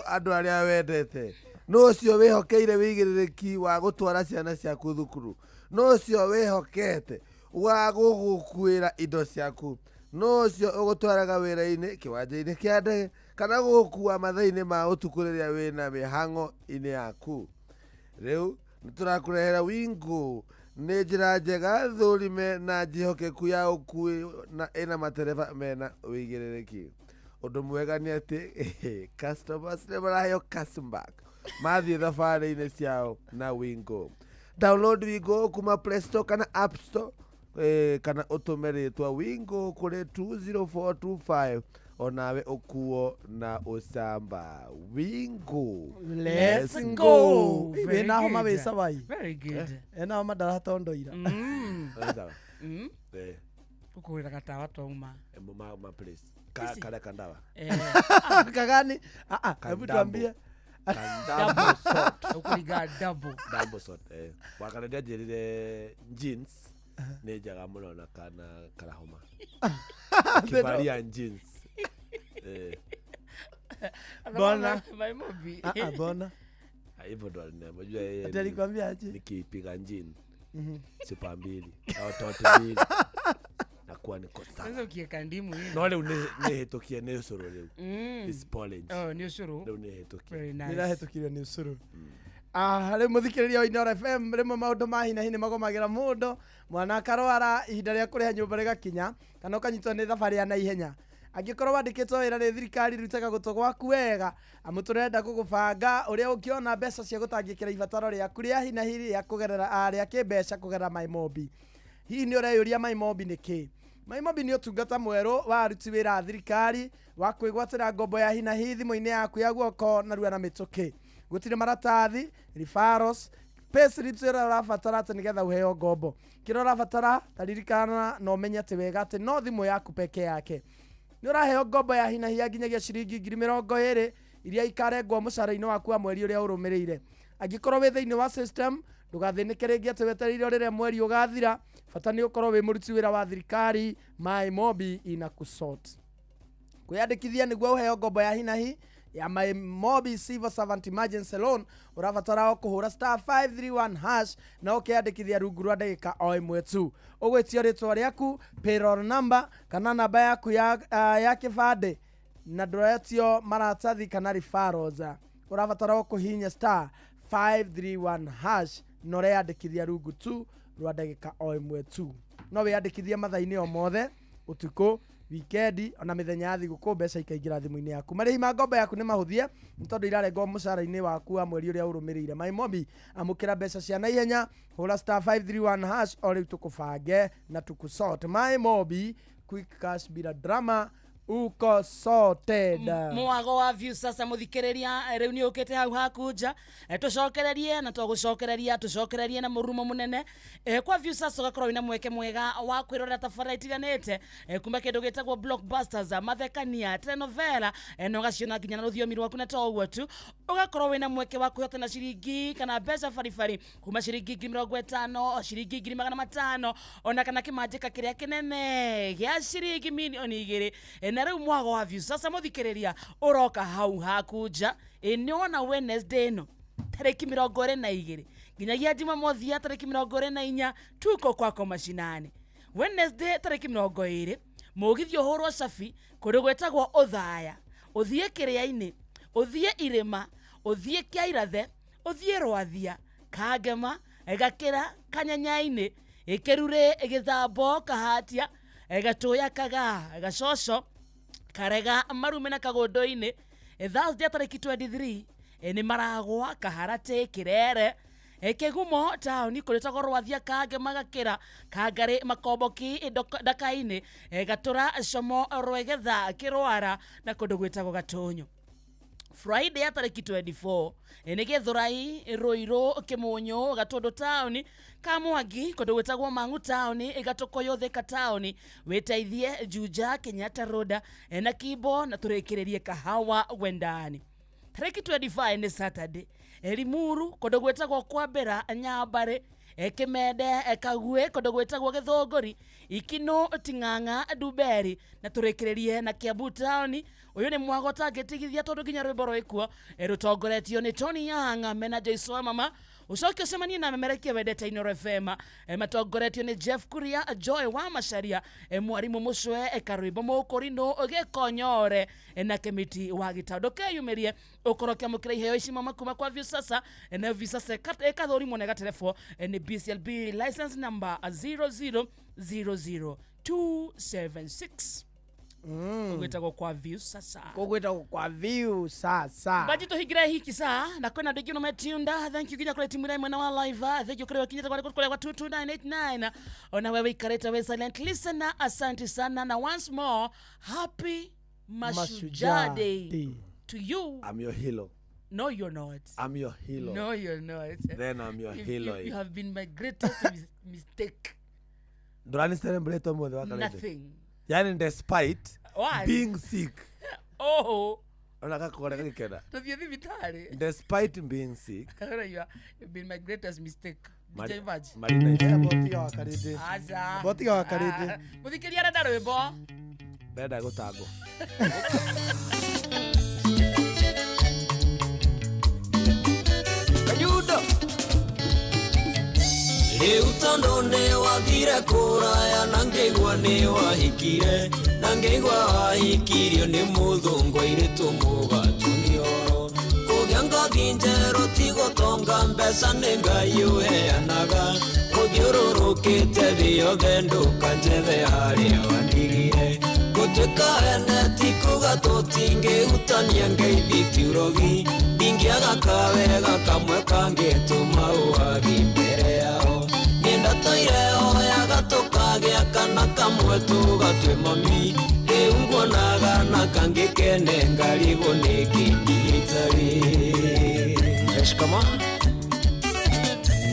andũ arĩa wendete. No cio wĩhokeire wĩigĩrĩrĩki wa gũtwara ciana ciaku thukuru. No cio wĩhokete wa gũgũkuĩra indo ciaku. No cio ũgũtwaraga wĩra-inĩ kĩwanja-inĩ kĩa ndege kana gũkua mathaa-inĩ ma ũtukũ rĩrĩa wĩna mĩhang'o-inĩ yaku. Rĩu nĩtũrakũrehera Wingo. Nĩ njĩra njega thũrime na njĩhokeku ya ũkui na ĩna matereba mena wĩigĩrĩrĩki. Ũndũ mwega nĩ atĩ customers nĩ maraheo cashback mathiĩ thabarĩ-inĩ ciao na Wingo. Download Wingo kuma Play Store kana App Store kana ũtũme rĩtwa Wingo kũrĩ 20425 onawe ũkuo na ũcamba. Wingo. Let's go. Wĩna homa wĩ sabai. Very good. Ena homa ndaratondoira. Ukwĩra gatawa twauma. Ma please. Kale kandawa. Kagani? Hebu tuambie. Double salt. Ukuriga double salt. Wakanendia njĩrire jeans nĩ njega mũno na kana karahoma. Kivalia jeans. Bona. Maimobi. Bona. Hivyo ndo alinijua yeye. Atalikwambia aje? Nikipiga jeans. Sipa mbili au tatu mbili. Nakuwa niko sawa. Sasa ukieka ndimu hivi. No leo nehetokia nĩ ũcũrũ rĩu. It's Polish. Nĩ ũcũrũ. Leo nehetokia. Very nice. Nĩrahetokirio nĩ ũcũrũ. Harĩ mũthikĩrĩria wa Inooro FM rĩmwe maũndũ ma hina hi nĩ magomagĩra mũndũ, mwana akarwara ihinda rĩa kũrĩha nyũmba rĩgakinya kana ũkanyitwo nĩ thabarĩ ya naihenya. Angĩkorwo wandĩkĩtwo wĩra nĩ thirikari rutaga gũtũ gwaku wega, amu tũrenda gũgũbanga ũrĩa ũngĩona mbeca cia gũtangĩkĩra ibataro rĩaku rĩa hi na hi rĩa kũgerera rĩa kĩmbeca kũgerera MyMobi. Hihi nĩ ũreyũria MyMobi nĩ kĩ? MyMobi nĩ ũtungata mwerũ wa aruti wĩra a thirikari wa kwĩgwatĩra ngombo ya hi na hi thimũ-inĩ yaku ya guoko narua na mĩtũkĩ. Gũtirĩ maratathi, referrals, payslips ĩrĩa ũrabatara atĩ nĩgetha ũheo ngombo. Kĩrĩa ũrabatara ta ririkana na ũmenye atĩ wega atĩ no thimũ yaku peke yake. Nĩ ũraheo ngombo ya hi na hi nginyagia ciringi 20,000 iria ikarengwo mũcara-inĩ waku wa mweri ũrĩa ũrũmĩrĩire. Angĩkorwo wĩ thĩinĩ wa system, ndũgathĩnĩke rĩngĩ atĩ wetereire rĩrĩa mweri ũgathira. Bata nĩ ũkorwo wĩ mũruti wĩra wa thirikari. MyMobi inakusort. Kwĩyandĩkithia nĩguo ũheo ngombo ya hi na hi ya MyMobi Civil Servant Emergency Loan ũrabatara kũhũra *531# na ũkĩyandĩkithia rungu rwa ndagĩka o ĩmwe tu. Ũgwĩtio rĩtwa rĩaku, payroll number kana namba yaku ya kĩbandĩ na ndũretio maratathi kana referrals. Ũrabatara kũhihinya *531# na ũreyandĩkithia rungu tu rwa ndagĩka o ĩmwe tu. No wĩyandĩkithie mathaa-inĩ o mothe, ũtukũ, weekend ona mĩthenya ya thigũkũ mbeca ikaingĩra thimũ-inĩ yaku. Marĩhi ma ngombo yaku nĩ mahũthie nĩ tondũ irarengwo mũcara-inĩ waku wa mweri ũrĩa ũrũmĩrĩire. MyMobi amũkĩra mbeca cia naihenya, hũra *531# o rĩu tũkũbange na tũkũsort. MyMobi, quick cash bila drama, uko sorted. Mwago wa view sasa muthikiriria riu ni ukite hau hakunja tucokererie na tucokererie na murumo munene kwa view sasa ugakorwo wina mweke mwega wa kwirorera tabarĩra itiganĩte kuma kindu gitagwo blockbusters, mathekania, telenovela no gaciona nginya na rũthiomi rwaku na to ũguo tu. Ugakorwo wina mweke wa kwĩhotana ciringi kana mbeca baribari kuma ciringi 50,000, ciringi 500,000 ona kana kĩmanjĩka kĩrĩa kĩnene gĩa ciringi milioni 2. Na rĩu mwago wa view sasa muthikiriria uroka hau hakunja ni ona Wednesday no tariki 22 nginyagia Jumamothi ya tariki 24 tuko kwako mashinani. Wednesday tariki 20 mugithio hurwo cabi kuri gwetagwo Uthaya, uthie Kĩrĩa-inĩ, uthie Irĩma, uthie Kĩairathe, uthie Rwathia, Kangema, Gakĩra, Kanyanya-inĩ, Kĩrure, Gĩthambo, Kahatia, Gatũya, Kaga, Gacoco, Karega, Marume na Kagondo-inĩ, Thursday tariki 23 ni maragwa Kaharate Kirere Kegumo town kuletagwo rwathia kange magakira kangari makomboki dakaini gatura shomo rwegetha kirwara na kundu gwitagwo Gatunyu. Friday ya tariki 24 ni Githurai Ruiru Kimunyu Gatundu town Kamwangi kundu gwitagwo Mangu town Gatukoyo Thika town witaithie Juja Kenyatta Road na Kibo na turekererie Kahawa Wendani. Tariki 25 ni Saturday Limuru kundu gwitagwo Kwambira Nyambare Kimende Kagwe kundu gwitagwo Githongori Ikino Ting'ang'a Duberi na turekererie na Kiambu town. Uyu ni mwago tagetigithia tondu ginya rwimbo rwikuo rutongoretio ni Tony Young mena Joyce Mama ucoke ucemanie na memerekia wendete Ino FM matongoretio ni Jeff Kuria Joy wa Macharia mwarimu Mucwe Karwimbo Mukurino Gikonyore na Kemiti wa Gitando keyumerie ukorokia mukira iheo ici mama kuma kwa view sasa na visa kathori monega telefo ni BCLB license number 0000276 Kugwetagwo kwa view sasa. Kugwetagwo kwa view sasa. Bajito higira hiki saa na kwenda ndigi no metunda. Thank you kinya kwa timu rai mwana wa live. Thank you kwa kinyeta kwa 22989. Ona wewe ikareta we silent listener. Asante sana na once more happy Mashujaa Day to you. I'm your hero. No, you're not. I'm your hero. No, you're not. Then I'm your hero. You have been my greatest mistake. Durani celebrate mo the Nothing. Yani despite What? being sick. Oh. Unaka kukoreka kikenda. Despite being sick. You've been my greatest mistake. Marina. Botiga wa karidi. Aza. Botiga wa karidi. Muthikiria renda rwimbo. Beda gutago. Ayuda. Leutondo ne wathire kuraya nangegwa ne wahikire nangegwa wahikirio ni muthungu iritu mugatunio kugianga thinjero tigotonga mbesa ne ngai uheanaga kugiururukite thio genduka njeve haria wandigire gutuika ene tikuga tutinge utania ngeithi tiurogi ndingiaga kawega kamwe kangituma uwagi mbere yao Nenda toire oya gatokagia kana kamwe tugatwe mami Eungwa naga na kangikene ngarigo neki itari Eshkama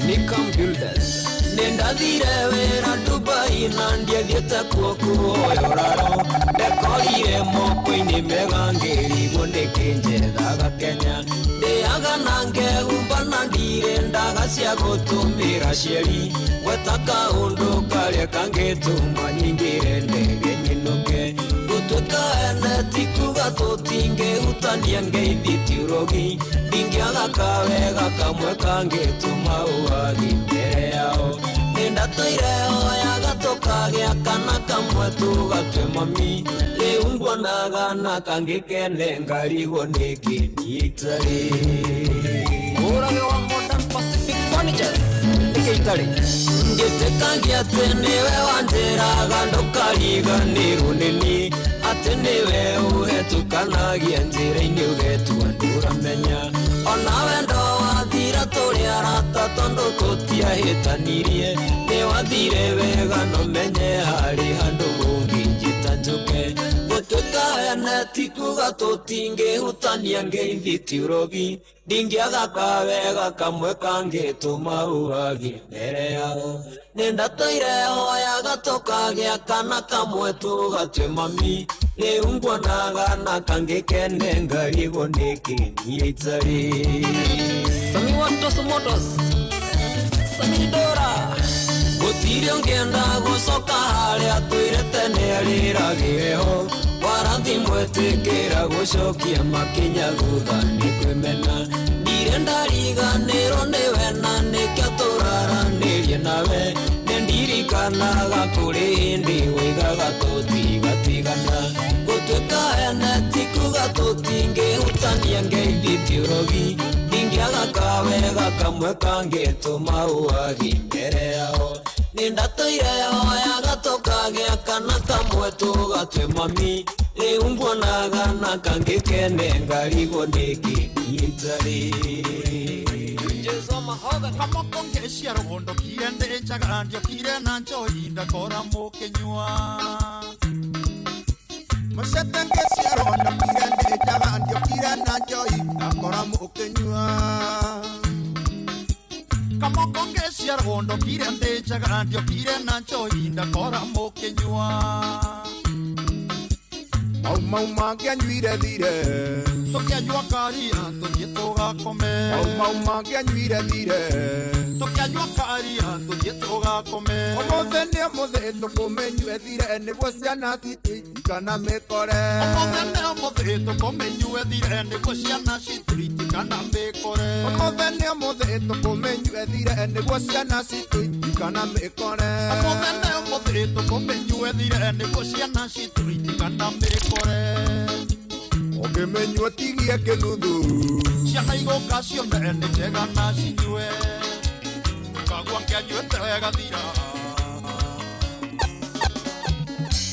Nikam Builders Nenda thire wera Dubai na ndiathiete kuokuoyoraro Dekorire moko-ini mega ngirigo neki njethaga Kenya Ndeaga nange umbana ndire ndaga cia gutumira cieri Gwetaka undu karia kangituma nyingire ndege nyinuke Gutuika ene tikuga tutinge utania ngeithi tiurogi Ndingiaga kawega kamwe kangituma uwagi mbere yao Nenda toire oya gatokagia kana kamwe tugatwe mami Leungwa naga na kangikene ngarigo neki itari Urage wa Modern Pacific Furnitures Nikitari Ngitekagia tenewe wanjeraga ndukariganirwo nini Atenewe uhetukanagia njira-ini ugetua nduramenya Ona wendo wathira turi arata tondu tutiahitanirie Ni wathire wega no menye hari handu ungĩnjĩta njuke Gutuika ene tikuga tutingĩhutania ngeithi tiurogi Ndingiaga kawega kamwe kangĩtuma uwagi mbere yao Nenda toire hoya gatokagia kana kamwe tugatwe mami Leungwa naga na kangikene ngarigo neki itari Sami Watoso Motos Sami Dora Gutire ngienda gucoka haria twirete ni ariragireo Warathi mwetikira gucokia makinya thutha ni kwimena Ndire ndariganirwo niwe na nikio turaranirie nawe Nindirikanaga kuri hindi wigaga tutigatigana Gutuika ene tikuga tutingĩhutania ngeithi tiurogi Ndingiaga kawega kamwe kangĩtuma uwagi mbere yao Nenda toire hoya gatokagia kana kamwe tugatwe mami ri umbonaga na kangikene ngarigo niki itari kama kongecia rugondo kiende njagandio kire na njoi ndakora mukenyua musetengecia rugondo kiende njagandio kire na njoi ndakora mukenyua kama kongecia rugondo kiende njagandio kire na njoi ndakora mukenyua mau mangä nyuire thire tũkĩanyua karia tũthiĩ tũgakome mau mangä nyuire thire tũkĩanyua karia tũthiĩ tũgakome ũmũthĩ nĩ ũmũthĩ tũkũmenyue thire nĩguo ciana cititikana mĩkore ũmũthĩ nĩ ũmũthĩ tũkũmenyue thire nĩguo ciana cititikana mĩkore ũmũthĩ nĩ ũmũthĩ tũkũmenyue thire nĩguo ciana cititikana mĩkore ũmũthĩ nĩ ũmũthĩ tũkũmenyue thire nĩguo ciana cititikana mĩkore ũkĩmenyua tigie kĩnuthu ciana igũka cione nĩ njega na cinyue kagua kĩanyuĩte wega thira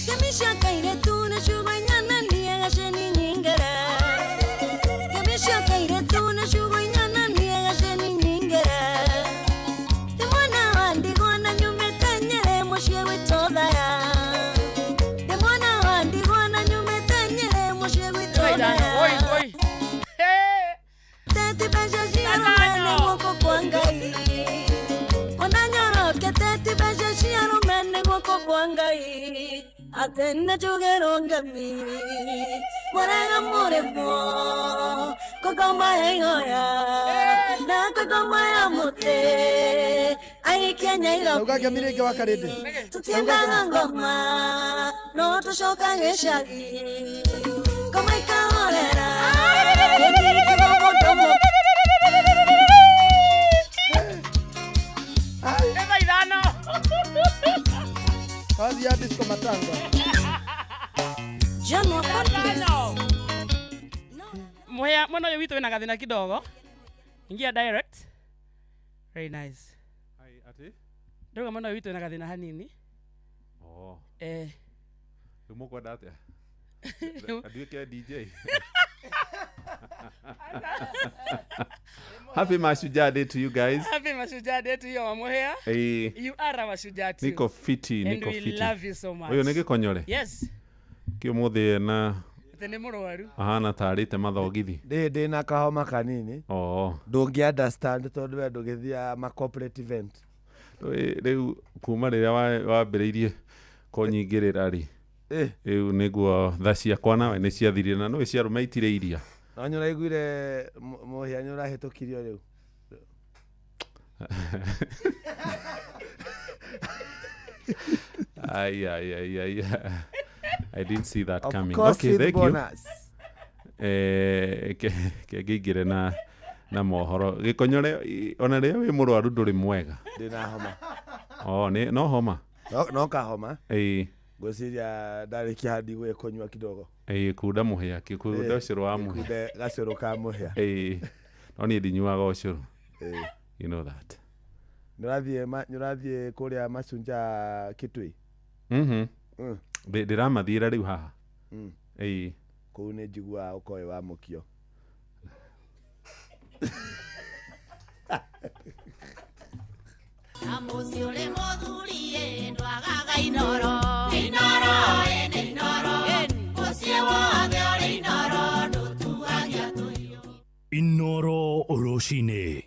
Kamisha kaire tu na shubainyana niega sheni nyingere Kamisha kaire tu na shubainyana niega sheni nyingere Demona wandi gona nyume tanyere moshewe toda ya Demona wandi gona nyume tanyere moshewe toda ya Oi Teti besha shiaru mene woko kwangai Onanyoro ke teti besha shiaru mene woko kwangai Atenne chugeronga mi Morega moremo Kokoma egoya Na kokoma ya mote Ai kenya ilo Uga gamire ke wakarede Tutienda ngoma No toshoka ngeshagi Koma ikaolera Yekiri kiboko tomo Eva idano Kazi ya disco matanga Jano Muhea mwana yo wito wina gathina kidogo. Ingia direct. Very nice. Ai ati? Ndoga mwana yo wito wina gathina hanini. Oh. Rumo date. Aduke DJ. Happy Mashujaa Day to you guys. Happy Mashujaa Day to you, Muhea. You are our Mashujaa too. Niko fiti. And we love you so much. Oyo nige konyore. Yes. Kio muthe na Tene mũrwaru. Ahana tarite mathogithi. Ndĩ na kahoma kanini. Ndũngĩ understand tondũ we ndũgĩthia ma corporate event. Rĩu kuma rĩrĩa wambĩrĩirie kũnyingĩrĩra rĩ. Rĩu nĩguo tha ciakwa nawe nĩ ciathirie na nĩ ciarũme itire iria. Na nyũra iguire mũhĩa nyũra hĩtũkirio rĩu. Ay. I didn't see that coming. Okay, thank bonus. you. Kĩngĩingĩre na mohoro. Gĩkonyore ona rĩrĩa wĩ mũrwaru ndũrĩ mwega. Ndĩna No homa. no homa. No kahoma. Ngwĩciria ndarĩkia hadi kũnyua kidogo. Kunda mũhĩa, kunda ũcũrũ wa mũhĩa. Kunda gacũrũ ka mũhĩa. No niĩ ndinyuaga ũcũrũ. You know that. Nĩũrathiĩ kũrĩa Macunja Kitui. Ndĩramathiĩra rĩu haha. Kũu nĩ njiguaga ũkoĩ wa mũkio. Amusi ule modhurie ndwagaga inoro Musie wothe ule inoro ndutuagia tuyo Inoro Roshine.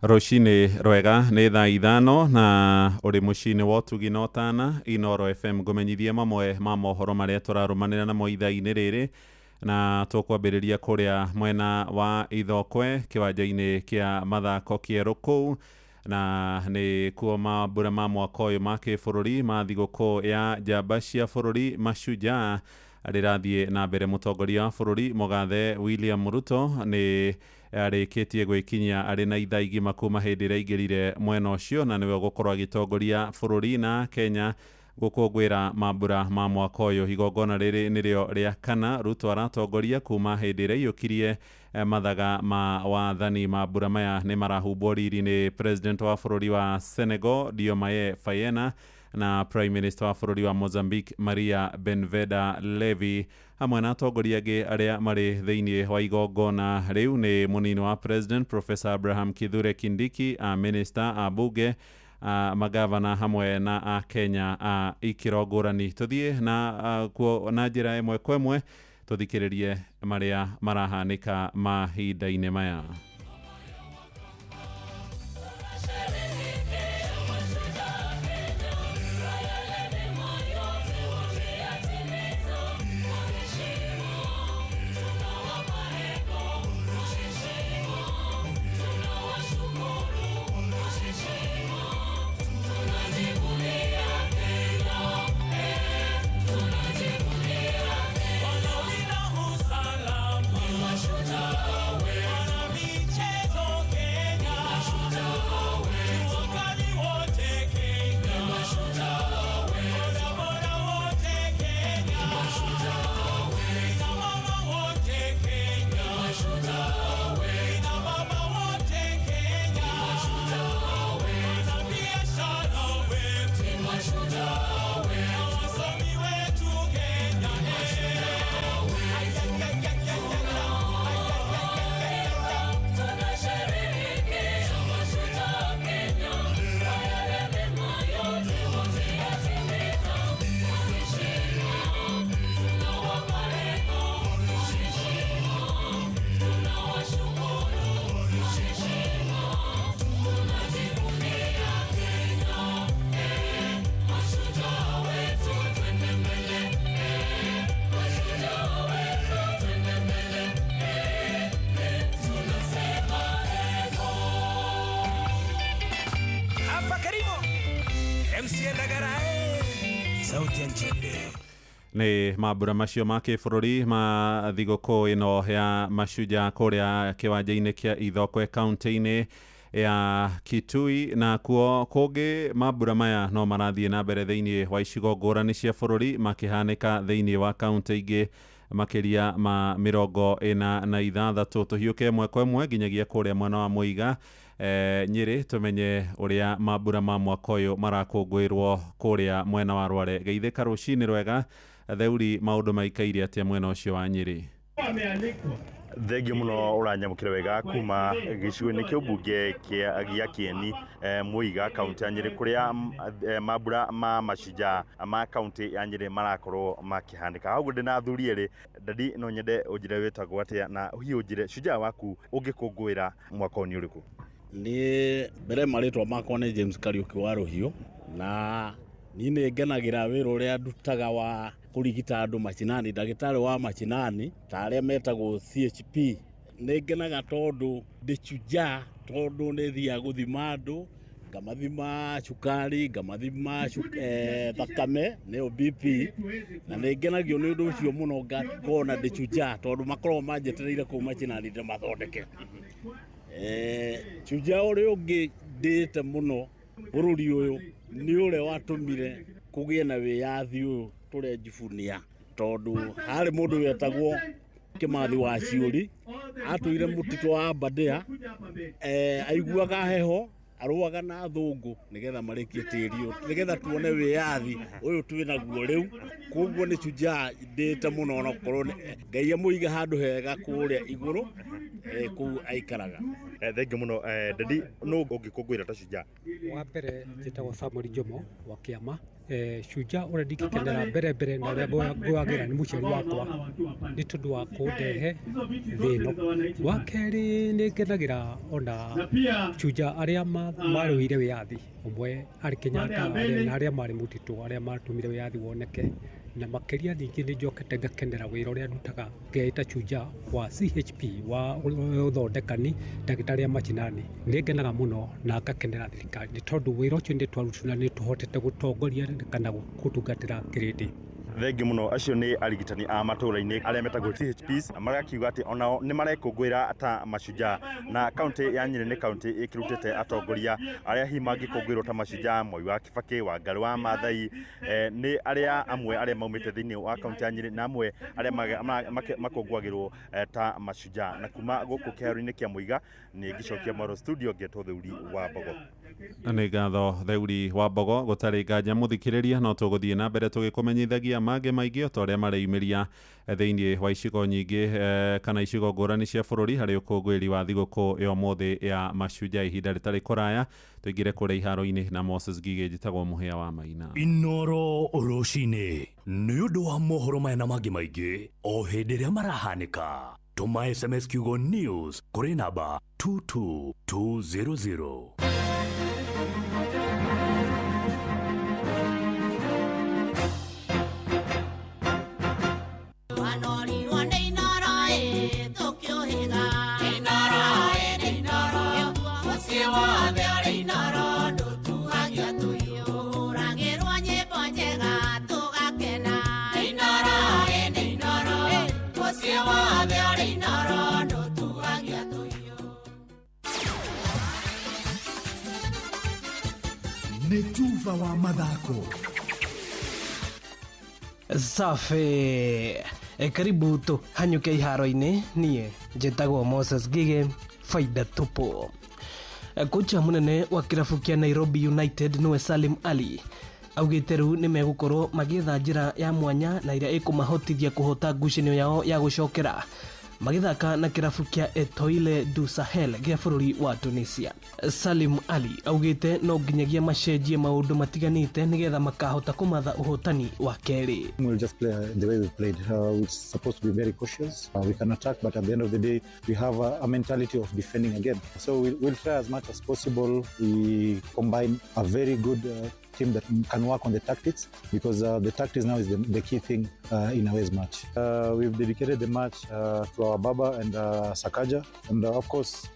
Roshine rwega nĩ thaa ithano na ũrĩ mũciĩ-inĩ wa ũtugi na ũtana Inoro FM ngũmenyithie mamwe ma mohoro marĩa tũrarũmanĩra namo ithaa-inĩ rĩrĩ na tũkwambĩrĩria kũrĩa mwena wa Ithokwe kĩwanja-inĩ kĩa mathako kĩerũ kũu na nĩ kuo mambura ma mwaka ũyũ ma kĩbũrũri ma thigũkũ ya njamba cia bũrũri Mashujaa rĩrathiĩ na mbere. Mũtongoria wa bũrũri mũgathe William Ruto nĩ arĩkĩtie gwĩkinyia arĩ na ithaa igima kuma hĩndĩ ĩrĩa aingĩrire mwena ũcio na nĩwe gũkorwo agĩtongoria bũrũri na Kenya gũkũngũĩra mambura ma mwaka ũyũ. Igongona rĩrĩ nĩrĩo rĩa kana Ruto aratongoria kuma hĩndĩ ĩrĩa aiyũkirie mathaga ma wathani. Mambura maya nĩ marahumbwo riri nĩ president wa bũrũri wa Senegal Diomaye Faye na Prime Minister wa bũrũri wa Mozambique Maria Benveda Levi hamwe na atongoria angĩ arĩa marĩ thĩinĩ wa igongona rĩu nĩ mũnini wa President Professor Abraham Kithure Kindiki, Minister, Bunge, magavana hamwe na Kenya ikĩro ngũrani. Tũthiĩ na njĩra ĩmwe kwa ĩmwe tũthikĩrĩrie marĩa marahanĩka mahinda-inĩ maya. Nĩ mambura macio ma kĩbũrũri ma thigũkũ ĩno ya Mashujaa kũrĩa kĩwanja-inĩ kĩa Ithokwe kaunti-inĩ ya Kitui, na kuo kũngĩ mambura maya no marathiĩ na mbere thĩinĩ wa icigo ngũrani cia bũrũri makĩhanĩka thĩinĩ wa kaunti ingĩ makĩria ma 46. Tũhiũke ĩmwe kwa ĩmwe nginyagia kũrĩa mwena wa Mũiga Nyĩrĩ tũmenye ũrĩa mambura ma mwaka ũyũ marakũngũĩrwo kũrĩa mwena wa Rware. Geithĩka rũcinĩ rwega, Theuri maũndũ maikaire atĩa mwena ũcio wa Nyĩrĩ? Thengio mũno ũranyamũkĩra wega kuma gĩcigo-inĩ kĩa ũmbunge gĩa Kieni Mũiga kaunti ya Nyĩrĩ kũrĩa mambura ma Mashujaa ma kaunti ya Nyĩrĩ marakorwo makĩhanĩka. Hau ndĩ na athuri erĩ, Dadi no nyende ũnjĩre wĩtagwo atĩa na hihi ũnjĩre Shujaa waku ũngĩkũngũĩra mwaka ũyũ nĩ ũrĩkũ? Nĩ mbere marĩtwa makwa nĩ James Kariuki wa Rũhiũ, na niĩ nĩ ngenagĩra wĩra ũrĩa ndutaga wa kũrigita andũ macinani, ndagĩtarĩ wa macinani ta arĩa metagwo CHP. Nĩ ngenaga tondũ ndĩ Shujaa, tondũ nĩ thiaga gũthima andũ, ngamathima cukari, ngamathima thakame nĩyo BP, na nĩ ngenagio nĩ ũndũ ũcio mũno ngona ndĩ Shujaa tondũ makoragwo manjetereire kũu macinani ndĩmathondeke. Shujaa ũrĩa ũngĩ ndĩte mũno bũrũri ũyũ nĩ ũrĩa watũmire kũgĩe na wĩyathi ũyũ tũrenjibunia, tondũ harĩ mũndũ wetagwo Kĩmathi wa Ciũri atũire mũtitũ wa Aberdare, aiguaga heho arũaga na thũngũ nĩgetha marĩkie tĩri ũyũ, nĩgetha tuone wĩyathi ũyũ twĩnaguo rĩu. Koguo nĩ Shujaa ndĩte mũno na gũkorwo Ngai amũiga handũ hega kũrĩa igũrũ kũu aikaraga. Thengio mũno. Dadi no ũngĩkũngũĩra ta Shujaa? Wa mbere njĩtagwo Samuel Njomo wa Kĩama. Shujaa ũrĩa ndingĩkenera mbere na ũrĩa ngwagĩra nĩ mũciari wakwa nĩ tondũ wa kũndehe thĩ ĩno. Wa kerĩ nĩ ngenagĩra ona Shujaa arĩa marũire wĩyathi, ũmwe arĩ Kenyatta na arĩa marĩ mũtitũ arĩa matũmire wĩyathi woneke, na makĩria ningĩ nĩ njokete ngakenera wĩra ũrĩa ndutaga ngeita Shujaa wa CHP wa ũthondekani, ndagĩtarĩ a macinani. Nĩ ngenaga mũno na ngakenera thirikari nĩ tondũ wĩra ũcio nĩ twarutana nĩ tũhotete gũtongoria kana gũtungatĩra kĩrĩndĩ. Thengio mũno. Acio nĩ arigitani a matũũra-inĩ arĩa metagwo CHPs, magakiuga atĩ onao nĩ marekũngũĩra ta Mashujaa, na kaunti ya Nyĩrĩ nĩ kaunti ĩkĩrutĩte atongoria arĩa hihi mangĩkũngũĩrwo ta Mashujaa, Mwai wa Kibaki, Wangari wa Maathai. Nĩ arĩa amwe arĩa maumĩte thĩinĩ wa kaunti ya Nyĩrĩ na amwe arĩa makũngũagĩrwo ta Mashujaa. Na kuma gũkũ kĩharo-inĩ kĩa Mũiga nĩ ngĩcokia Moro studio ngĩtwo Theuri wa Mbogo. nĩ ngatho Theuri wa Mbogo gũtarĩ nganja mũthikĩrĩria no tũgũthiĩ na mbere tũgĩkũmenyithagia mangĩ maingĩ o ta ũrĩa mareyumĩria thĩinĩ wa icigo nyingĩ kana icigo ngũrani cia bũrũri harĩ ũkũngũĩri wa thigũkũ ya ũmũthĩ ya Mashujaa ihinda rĩtarĩ kũraya tũingĩre kũrĩa iharo-inĩ na Moses Gige njĩtagwo mũhĩa wa Maina. Inoro rũcinĩ nĩ ũndũ wa mohoro maya na mangĩ maingĩ o hĩndĩ ĩrĩa marahanĩka. Tuma SMS kiugo news kũrĩ namba 22200. Netuva wa mathako. Safi. Karibu tu hanyuke iharo-inĩ niĩ njĩtagwo Moses Gige faida tupu. Kocha munene wa kirabu kia Nairobi United nĩwe Salim Ali augĩte rĩu nĩ megũkorwo magĩetha njĩra ya mwanya na ĩrĩa ĩkũmahotithia kũhota ngucanio yao ya gũcokera magĩthaka na kirabu kia Etoile du Sahel gĩa bũrũri wa Tunisia. Salim Ali augĩte no nginyagia macenjie maũndũ matiganĩte nĩgetha makahota kũmatha ũhotani wa kerĩ. We'll just play the way we played. We're supposed to be very cautious. We can attack, but at the end of the day, we have a mentality of defending again. So we'll try as much as possible. We combine a very good team that can work on the tactics, because the tactics now is the key thing in Away's match. We've dedicated the match to our Baba and Sakaja, and of course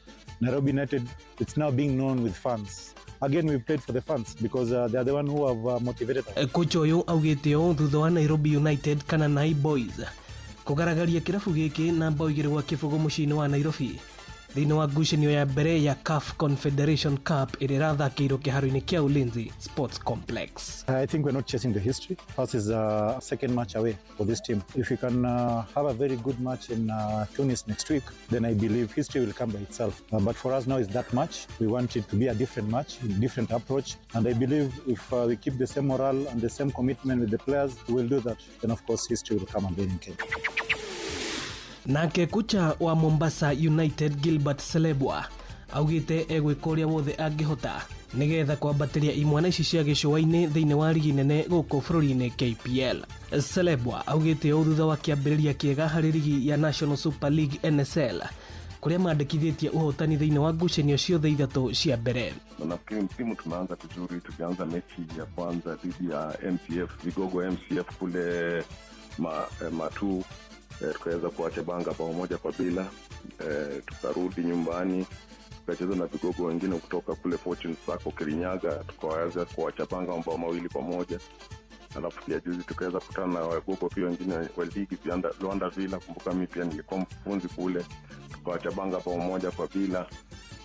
Nairobi United, it's now being known with fans. Again, we played for the fans because they are the one who have motivated us. Kocha ũyũ augĩte ũũ thutha wa Nairobi United kana Nai Boys kũgaragaria kĩrabu gĩkĩ na bao 2 gwa kĩbũgũ mũciĩ-inĩ wa Nairobi thĩinĩ wa ngucanio ya mbere ya CAF Confederation Cup ĩrĩa ĩrathakĩirwo kĩharo-inĩ kĩa Ulinzi Sports Complex. I think we're not chasing the history. First is a second match away for this team. If we can have a very good match in Tunis next week, then I believe history will come by itself. But for us now is that match. We want it to be a different match, a different approach. And I believe if we keep the same morale and the same commitment with the players, we will do that. Then of course history will come again in Kenya. Nake kocha wa Mombasa United Gilbert Selebwa augĩte egwĩka ũrĩa wothe angĩhota nĩgetha kwambatĩria imwana ici cia gĩcũa-inĩ thĩinĩ wa ligi nene gũkũ bũrũri-inĩ KPL. Selebwa augĩte ũũ thutha wa kĩambĩrĩria kĩega harĩ ligi ya National Super League NSL kũrĩa mandĩkithĩtie ũhotani thĩinĩ wa ngucanio ciothe ithatũ cia mbere. Nafikiri msimu tumeanza vizuri, tukianza mechi ya kwanza dhidi ya MCF Vigogo MCF kule Matu, tukaweza kuacha Banga bao 1-0, tukarudi nyumbani tukacheza na Vigogo wengine kutoka kule Fortune Sacco Kirinyaga, tukaweza kuacha Banga bao 2-1. Alafu pia juzi tukaweza kukutana na Vigogo pia wengine wa ligi Luanda Villa, kumbuka mimi pia nilikuwa mfunzi kule, tukaacha Banga bao 1-0.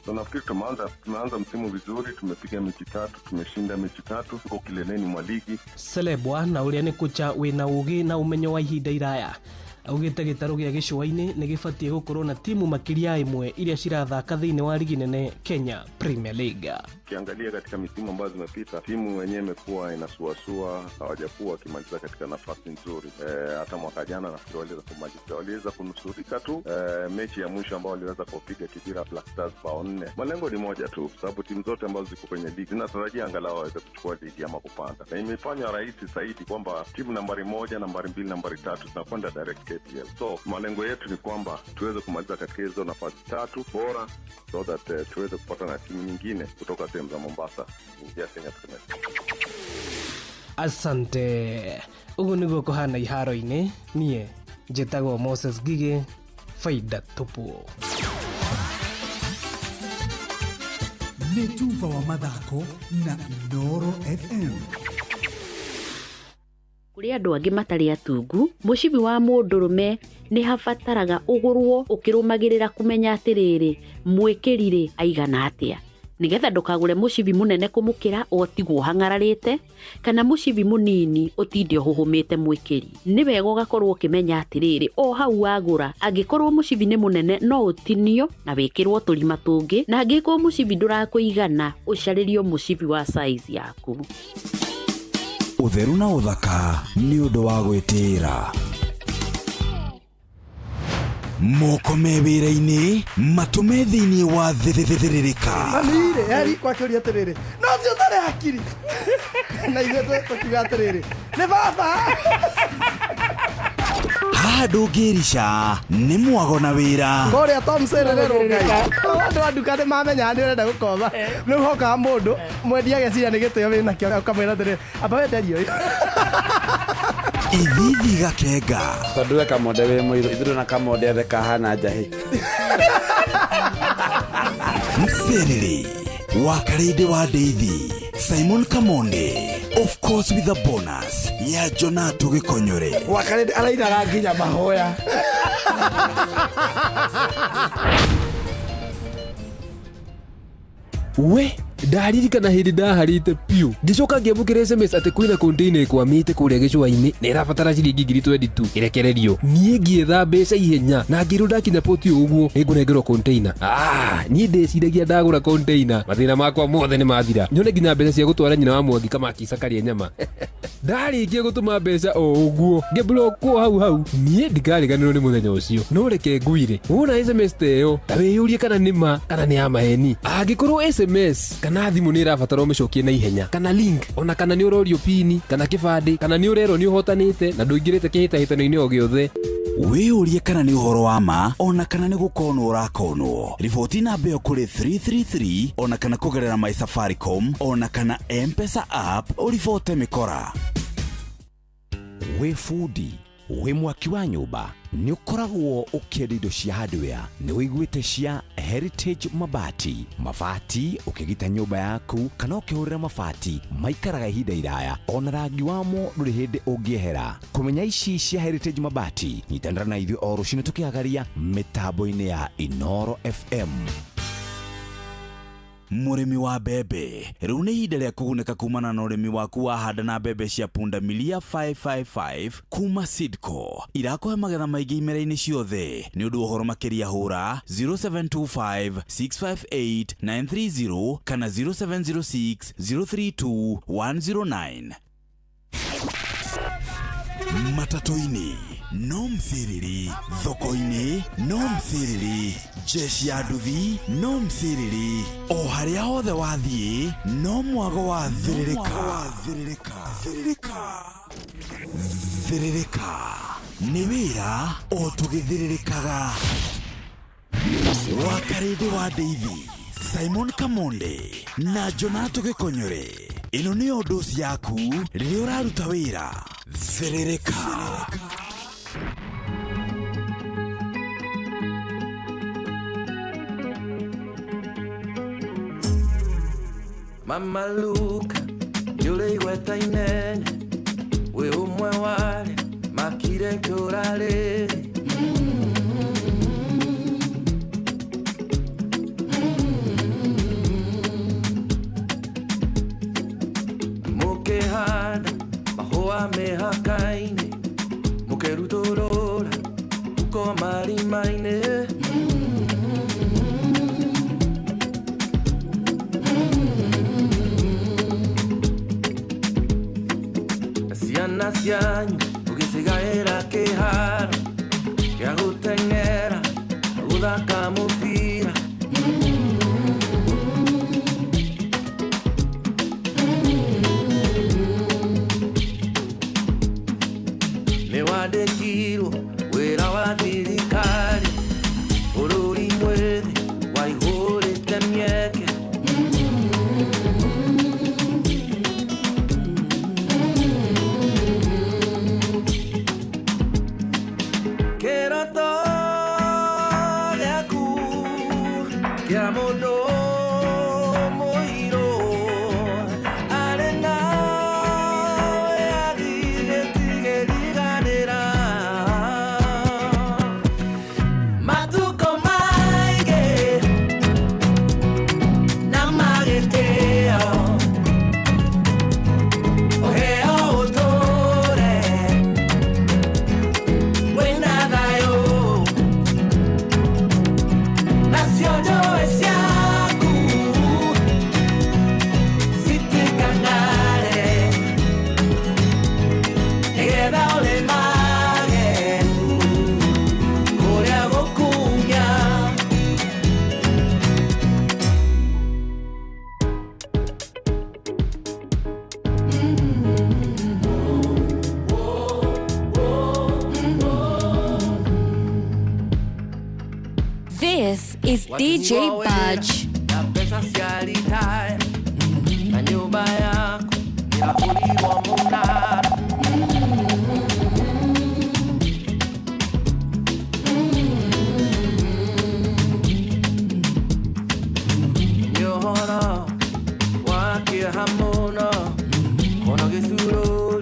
So nafikiri tumeanza msimu vizuri, tumepiga mechi 3, tumeshinda mechi 3, tuko kileleni mwa ligi. Selebwa na ũrĩa nĩ kocha wĩna ũgĩ na ũmenyo wa ihinda iraya augĩte gĩtarũ gĩa gĩcũa-inĩ nĩ gĩbatiĩ gũkorwo na timu makĩria ĩmwe iria cirathaka thĩinĩ wa ligi nene Kenya Premier League. Ukiangalia katika misimu ambazo zimepita, timu wenyewe imekuwa inasuasua, hawajakuwa wakimaliza katika nafasi nzuri. Hata mwaka jana nafikiri waliweza kunusurika tu mechi ya mwisho ambao waliweza kupiga Kibira Black Stars bao 4. Malengo ni moja tu, sababu timu zote ambazo ziko kwenye ligi zinatarajia angalau waweze kuchukua ligi ama kupanda, na imefanywa rahisi zaidi kwamba timu nambari 1, nambari 2, nambari 3 zinakwenda direct KPL. So malengo yetu ni kwamba tuweze kumaliza katika hizo nafasi 3 bora, so that tuweze kupata na timu nyingine kutoka sehemu za Mombasa kuingia Kenya Premier League. Asante. Ũguo nĩguo kũhana iharo-inĩ niĩ njĩtagwo Moses Gige faida tupu. Netuva wa mathako na Inoro FM. Kuri andũ angĩ matarĩ atungu, mũcibi wa mũndũrũme nĩ habataraga ũgũrwo ũkĩrũmagĩrĩra kũmenya atĩrĩrĩ mwĩkĩrire aigana atĩa. nigetha ndukagure mucibi munene kumukira otigwo hangararite kana mucibi munini utinde huhumite mwikiri ni wega ugakorwo ukimenya atiriri o hau wagura angikorwo mucibi ni munene no utinio na wikirwo turima tungi na angikwo mucibi ndurakuigana ucaririo mucibi wa size yaku. Utheru na uthaka ni undu wa gwitira. Moko mewira-ini matume thiini wa thiririka. Manire yari kwa kiuria atiriri no si utare hakiri na ithuĩ tukiuga atiriri ni baba ndũngĩrica nĩ mwago na wĩra kũrĩa Tom Sererero ngai andũ a nduka nĩ mamenya nĩ ũrenda gũkoma rĩu hokaga mũndũ mwendia ageciria nĩ gĩtĩo wĩna kĩo ũkamwĩra atĩrĩ amba wenderio ithithi gakenga tondũ we kamonde wĩ mũirũ ithuĩ na kamonde othe kahana njahĩ Mserere wakarede wa Deithi Simon Kamonde, of course with a bonus ya Jonato Gikonyore. Wakarede arainaga nginya mahoya. We ndaririkana hindi ndaharite piu ngicoka ngiamukira SMS ati kwina container ikwamite kuria gicua-ini na irabatara ciringi 22 irekererio nie ngietha mbeca ihenya na ngiru ndakinya poti uguo ningũnengerwo container nie ndeciragia ndagũra container mathina makwa mothe nĩ mathira nyone nginya mbeca cia gũtwara nyina wa Mwangi Kamaki Karia nyama ndarikia gũtũma mbeca o ũguo ngĩblockwo hau nie ndikariganĩrwo nĩ mũthenya ũcio no reke ngwire wona SMS teyo ta wĩyũrie kana nĩma kana nĩ ya maheni angĩkorwo SMS kana thimu nĩ irabatara ũmĩcokie na ihenya kana link ona kana nĩ ũrorio pini kana kĩbandĩ kana nĩ ũrerwo nĩ ũhotanĩte na ndũingĩrĩte kĩhĩtahĩtano-inĩ o gĩothe wĩyũrie kana nĩ ũhoro wa ma ona kana nĩ gũkonwo ũrakonwo riboti namba ĩyo kũrĩ 333 ona kana kũgerera My Safaricom ona kana M-Pesa app ũribote mĩkora. Wĩ fundi wĩ mwaki wa nyũmba nĩ ũkoragwo ũkĩendia indo cia hardware nĩ wĩiguĩte cia Heritage Mabati ũkĩgita nyũmba yaku kana ũkĩhũrĩra mabati maikaraga ihinda iraya ona rangi wamo ndũrĩ hĩndĩ ũngĩehera. Kũmenya ici cia Heritage Mabati nyitanĩra na ithuĩ o rũciinĩ tũkĩagaria mĩtambo-inĩ ya Inoro FM. Murimi wa mbembe rĩu nĩ ihinda rĩa kũgunĩka kumana na ũrĩmi waku wahanda na mbembe cia Punda Milia 555 kuma Sidco irakũhe magetha maingĩ imera-inĩ ciothe. Nĩ ũndũ ũhoro makĩria hũra 0725 658 930 kana 0706 032 109. Matatu-ini no mthiriri, thoko-ini no mthiriri, jeshi ya nduthi no mthiriri, o harĩa hothe wathiĩ no mwago wa thiririka. Thiririka nĩ wĩra o tũgĩthiririkaga. Wakarede wa Deithi Simon Kamonde na Jonato Gikonyore, ĩno nĩ Ũndũ yaku rĩrĩa ũraruta wĩra. Thiririka. Mama Luka yule igweta inene we umwe wale makire kyorale mukehanda mahua mehakaine mukerutorora uko marimaine ciana cianyu ugicigaĩra kĩharo gĩa gũteng'era gũthaka mũbira nĩwandĩkirwo wĩra wa thirikari bũrũri mwĩthĩ waihũrĩte mĩeke Nama is DJ Budge. Na pesa sialitae na nyumba yako inakulirwa munara. Nyohoro wakia hamono kono gesuro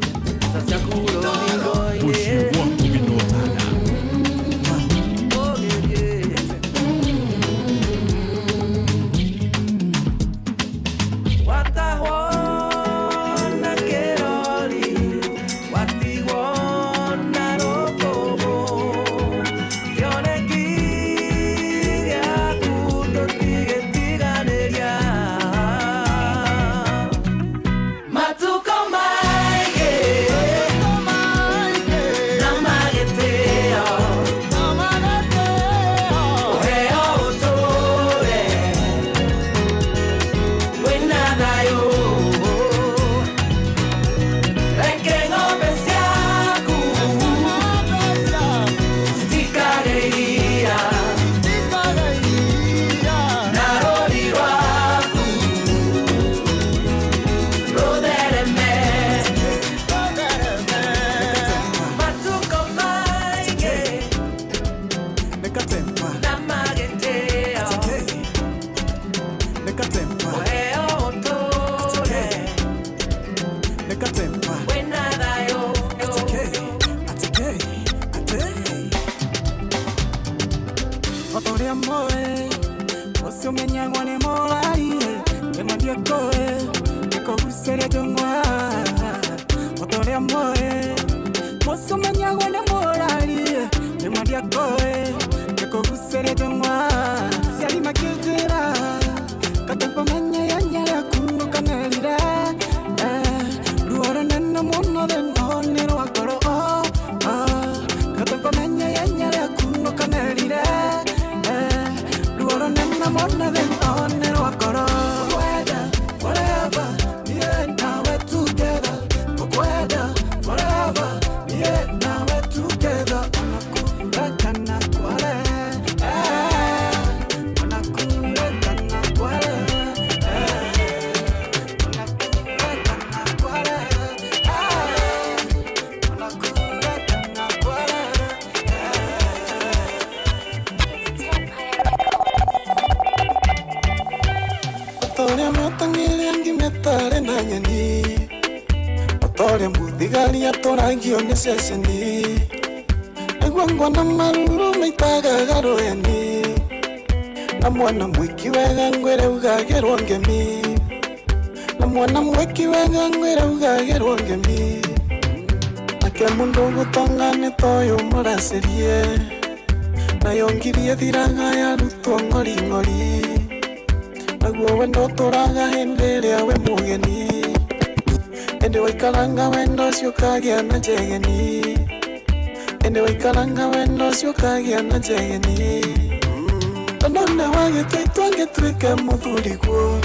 sasa kuro ningoye. Seseni Egwangwa na maruru meitaga garoeni Na mwana mwiki wega ngwere ugagerwo ngemi Na mwana mwiki wega ngwere ugagerwo ngemi Ake mundu gutongane toyo muraserie Na yongirie thiraga ya rutwo ngori ngori Naguo wendo turaga hinde ria we mugeni Ende waikaranga wendo siukagia na jegeni Ende waikaranga wendo siukagia na jegeni Tonone wage tuitwange tuike muthuri guo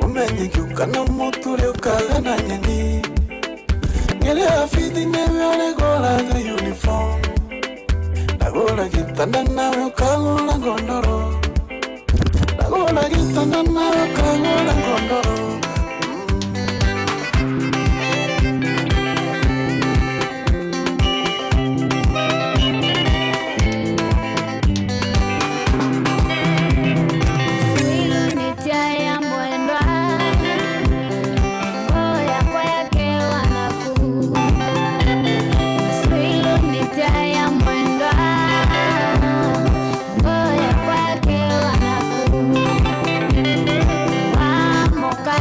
Umenye kiuka na muturi ukaga na nyeni Ngere afithi newe oregoraga uniform Nagora gitanda nawe ukagora ngondoro Nagora gitanda nawe ukagora ngondoro Moka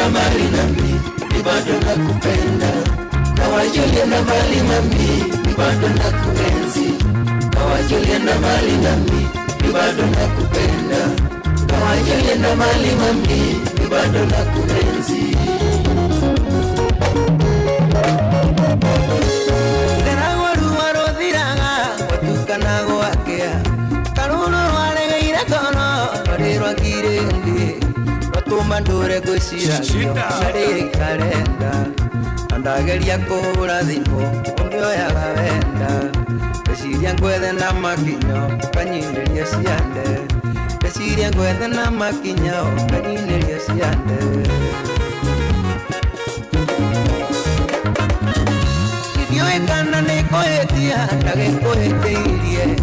ukienda mbali nami bado nakupenda, kawajulienda mbali nami bado nakuenzi, kawajulienda mbali nami bado nakupenda, kawajulienda mbali nami bado nakuenzi. Mandure gushira nari kalenda andageria kubura thimo ndioya gavenda esiria ngwethe na makinyo kanyinderia ciande esiria ngwethe na makinyo kanyinderia ciande ndioikana ni kuhitia ndagikuhitiirie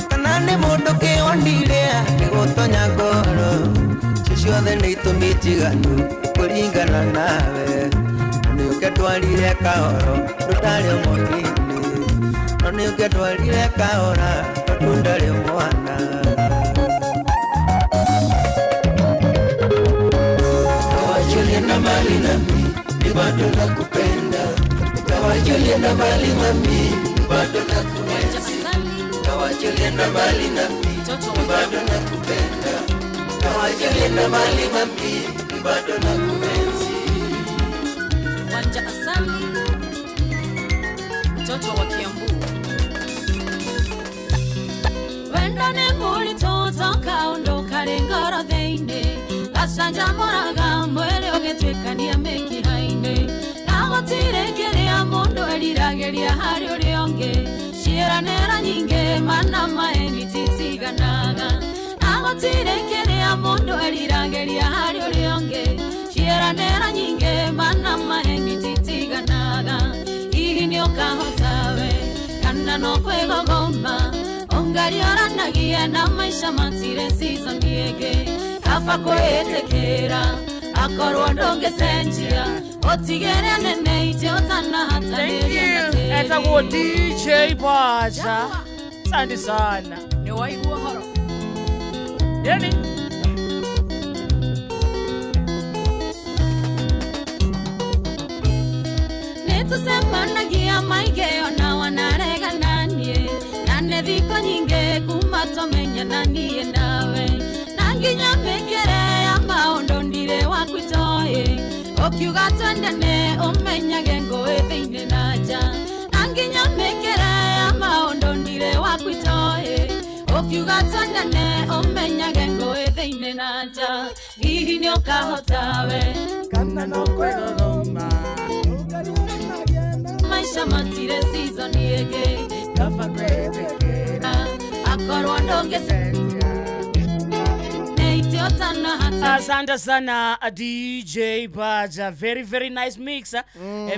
kana ni mundu kiondiria kigutonya ngoro ciothe nĩ itũmi njiganu kũringana nawe, nĩ ũkĩtwarire kahoro ndũtarĩ mũnini, no nĩ ũkĩtwarire kahora tondũ ndarĩ mwana. Kawajulienda mbali nami bado nakupenda, kawajulienda mbali nami bado nakuenzi, kawajulienda mbali nami bado nakupenda, kawajulienda mbali nami bado nakuenzi. Wanja Asali, mtoto wa Kiambu. Wenda ne muli toto kaondoka rengoro theine, gasanja moraga mwele ogetwekania meki haine, nagotire kerea mundu elirageria hari urionge, ciranera nyinge mana maeni titiganaga, nagotire kerea mundu elirageria hari urionge, ciranera nyinge mana maeni titiganaga, ihi ni ukahotawe kana no kwegogoma, ongarioranagia na maisha matire season yege, kafa kwetekera akorwo ndongecenjia otigere nene itiotana hataneria nateria. Etagwo DJ Baja. Asante sana. Ni waigua horo. Yani netusemanagia maigeo na wanaregananie, nane thiko nyinge kumatomenya nanie nawe, nanginya mekere ya maondo ndire wakwitoe, okiuga twendane umenyage ngoe thiine naja, nanginya mekere ya maondo ndire wakwitoe, okiuga twendane umenyage ngoe thiine naja, hihi ni ukahotawe kana no kwegogoma, maisha matire season yege, kafa kwetekera akorwo ndongecenjia neitiotana hata. Asante sana DJ Baja, very nice mix.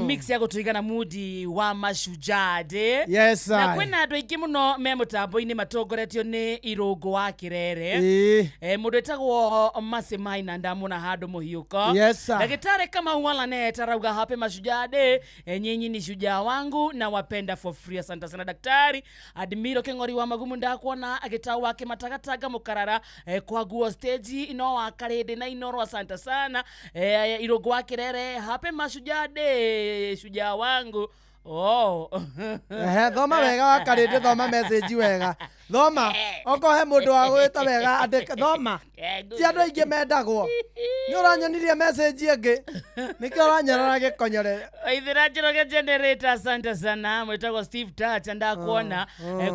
Mix ya kutuigana mudi wa mashujaa de. Yes sir. Na kwena andu aingi muno me mutambo-ini matongoretio ni Irungu wa Kirere. Mundu etagwo Masemai na ndamuna handu muhiuko. Yes sir. Daktari kama huala ne tarauga hape mashujaa de. Nyinyi ni shujaa wangu na wapenda for free. Asante sana daktari. Admiro Kengori wa Magumu ndakuona agitau wake matagataga mukarara kwa guo stage ino wa Karede na inoro. Asante sana. Irungu wa Kirere hape mashujaa de, shujaa wangu. Oh. Thoma wega wa Karede, thoma message wega. Thoma, oko he mundu wa gwita wega andika thoma. Ti andu aingi mendagwo. Ni uranyonirie message ingi. Niki uranyarara gikonyore. Ithira Njoroge generator, asante sana. Mwetagwo Steve Touch ndakuona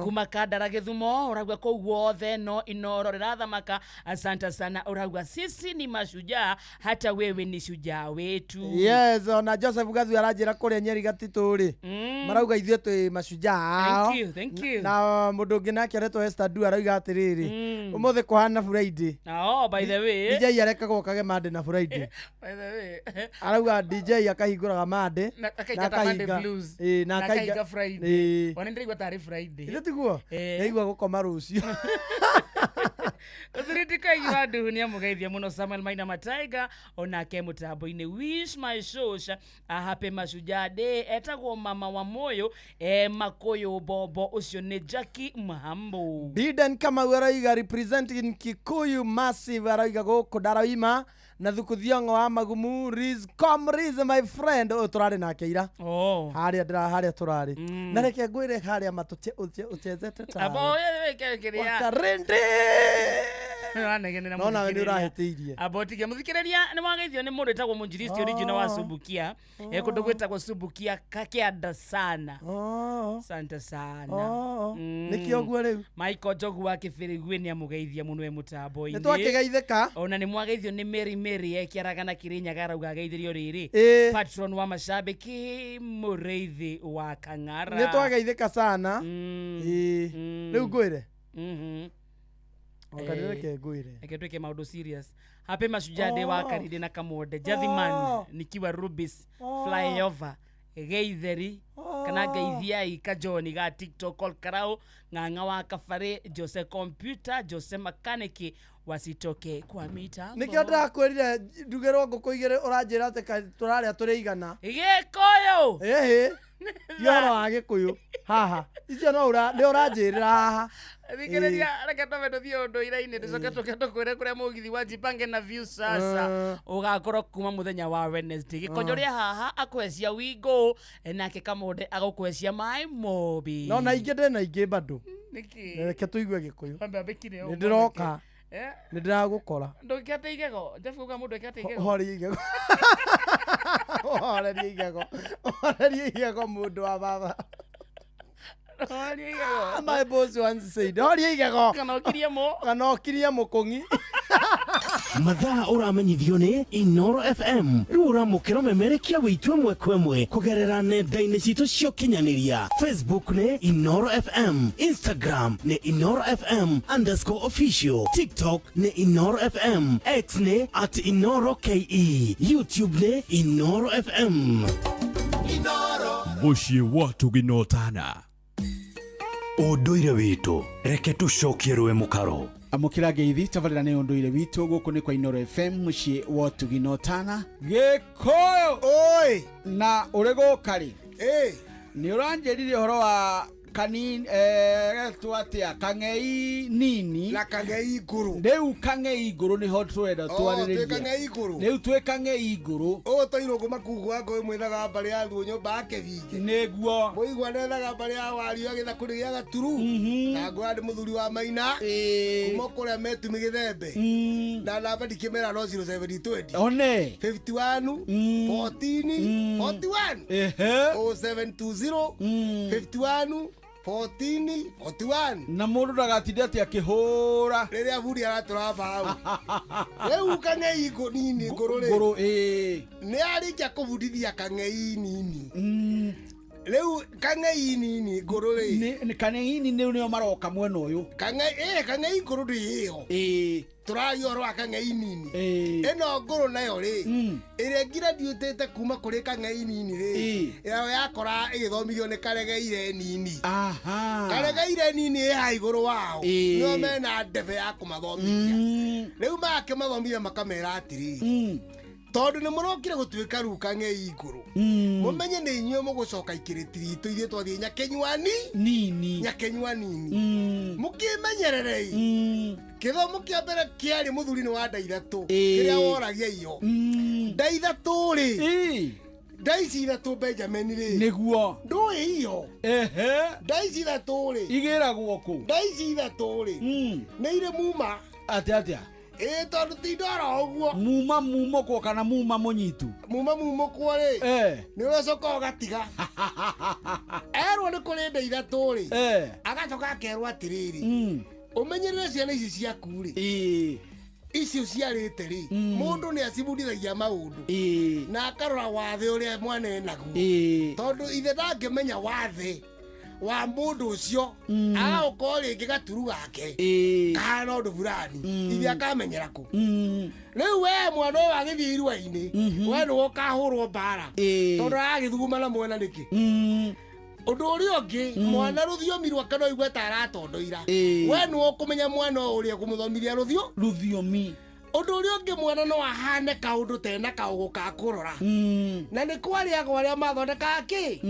kuma Kandara Githumo, uragwa ko guothe no inoro rirathamaka. Asante sana. Uragwa sisi ni mashujaa, hata wewe ni shujaa wetu. Yes, ona Joseph Gathu aranjira kuri Nyeri Gatituri. Marauga ithuĩ twĩ mashujaa. Thank you. Na mundu ungi nake aretwo Esther Du arauga atiriri. Umuthi kuhana Friday. Oh, by the way. DJ arekagwo kage mande na Friday. By the way. Arauga DJ akahinguraga mande. Na akahinga blues. Na akahinga Friday. Wanendereigwa tari Friday. Ile tiguo. Yaigua gukoma rucio. Uthiritika iwandu ni amugeithia muno Samuel Maina Mataiga onake mutambo-ini Wish My Shosh happy Mashujaa Day etagwo mama wa moyo Makoyo Bobo ucio ni Jackie Mhambo Biden kama waraiga representing Kikuyu Massive waraiga goko Daraima na thukuthiongo wa magumu Riz my friend uturari nake ira haria turari na reke ngwire haria matuche uchezete ta abo weke kiria karende no na wewe urahitirie abotige muthikireria ni mwageithio ni mundu etagwo Munjiristi original wa Subukia kundu gwetagwo Subukia kakianda sana asante sana nikio guo riu Michael Jogu wa Kibirigwe ni amugeithia muno e mutambo-ini ni twakigeithika ona ni mwageithio ni Mary ekiaragana Kirinyaga rauga geithirio riri patron wa mashabiki Mureithi wa Kang'ara ni twageithika sana riu ngwire Okareke ngwire eketweke maundu serious happy Mashujaa Day wa Karide na Kamonde Jathiman nikiwa Rubis flyover geitheri kana geithiai Kajoni ga TikTok all karao ng'ang'a wa Kafare Jose computer Jose mechanic wasitoke kwa mitambo nikio ndakwirire ndugerwo ngukuigire uranjira ati turaria tureigana Gikuyu yoro wa Gikuyu haha icio no uranjirira haha Thikiriria reke tũmendo thio ndũire-inĩ ndĩcoke tũkwĩre kũrĩa mũgithi wa Jipange na view sasa ũgakorwo kuma mũthenya wa Wednesday Gĩkonyoria haha akwecia wingo nake Kamonde agũkwecia maĩ Mobi no na ingĩ ndĩ na ingĩ bado nĩkĩ reke tũigue Gĩkũyũ mbambĩkire nĩ ndĩroka nĩ ndĩragũkora ndũkĩate igego Jeff uga mũndũ ekate igego horia igego horia igego mũndũ wa baba my boss once said horia igego kana okirie mũkũng'i mathaa ũramenyithio nĩ Inoro FM rĩu ũramũkĩra memerekia wĩitũ ĩmwe kwa ĩmwe kũgerera nenda-inĩ citũ cia ũkinyanĩria Facebook nĩ Inoro FM Instagram nĩ Inoro FM_official TikTok nĩ Inoro FM X nĩ @InoroKE YouTube nĩ Inoro FM Muciĩ wa Tuginotana ũndũire witũ reke tũcokie rwe mũkaro amukira ngeithi tabarĩra nĩ ũndũire witũ gũkũ nĩ kwa Inoro FM muciĩ wa Tuginotana Gĩkũyũ oi na ũrĩ gũkari nĩ ũranjĩrire ũhoro wa kanini twatia Kang'ei nini na Kang'ei ngũrũ rĩu Kang'ei ngũrũ nĩho twenda twarĩrĩria Kang'ei ngũrũ rĩu twĩ Kang'ei ngũrũ toirwo kumakugwa ngũĩ mwĩthaga mbarĩ ya thuo nyũmba ya Kĩthinge nĩguo mũigua nethaga mbarĩ ya Wario agĩthakũrĩ gĩa Gaturu na ngũra ndĩ mũthuri wa Maina kuma kũrĩa Metumi Gĩthembe na namba ndikĩmera no 0720 one 51 14 41 0720 51 14 41 na mũndũ ndagatinde atĩ akĩhũra rĩrĩa buri aratũramba hau rĩu Kang'ei nini ngũrũ nĩ arĩkia kũbundithia Kang'ei nini rĩu Kang'ei nini ngũrũ nĩ Kang'ei nini nĩo maroka mwena ũyũ Kang'ei ngũrũ ndĩyo tũraria ũhoro wa Kang'ei nini ĩno ngũrũ nayo ĩrĩa ngira ndiũtĩte kuma kũrĩ Kang'ei nini ĩyo yakora ĩgĩthomithio nĩ Karegeire nini Karegeire nini ĩha igũrũ wao nĩo mena ndebe ya kũmathomithia rĩu makĩmathomithia makamera atĩrĩ tondũ nĩ mũrokire gũtuĩka rĩu Kang'ei ngũrũ mũmenye nĩ inyuĩ mũgũcoka ikĩrĩti ritũ ithuĩ twathiĩ Nyakenyua nini mũkĩmenyererei gĩthomo kĩa mbere kĩarĩ mũthuri-inĩ wa Ndaithatũ kĩrĩa woragia iyo Ndaithatũ Ndaici ithatũ Benjamin nĩguo ndũĩ iyo Ndaici ithatũ igĩragwo kũ Ndaici ithatũ nĩ irĩ muma atĩa tondũ ti ndoro ũguo muma kwa kana muma mũnyitu muma kwa nĩ ũcoka ũgatiga erwo nĩ kũrĩ Ndaithatũ agacoka akerwo atĩrĩrĩ ũmenyerere ciana ici ciaku icio ciarĩte mũndũ nĩ acibundithagia maũndũ na akarora wathe ũrĩa mwana enaguo tondũ ithe ndangĩmenya wathe wa mũndũ ũcio agagũkorwo rĩngĩ Gaturu gake kahana ũndũ burani ithe akamenyera kũ rĩu we mwana ũyũ agĩthiĩ irua-inĩ we nĩwe ũkahũrwo mbara tondũ agagĩthuguma na mwena nĩkĩ Undu uri ongi mwana ruthiomi rwa kana igwe taratondoira we no kumenya mwana uri kumuthomithia ruthiomi undu uri ongi mwana no ahane kaundu tena kaugo ka kurora na ni kwari aria mathondeka ki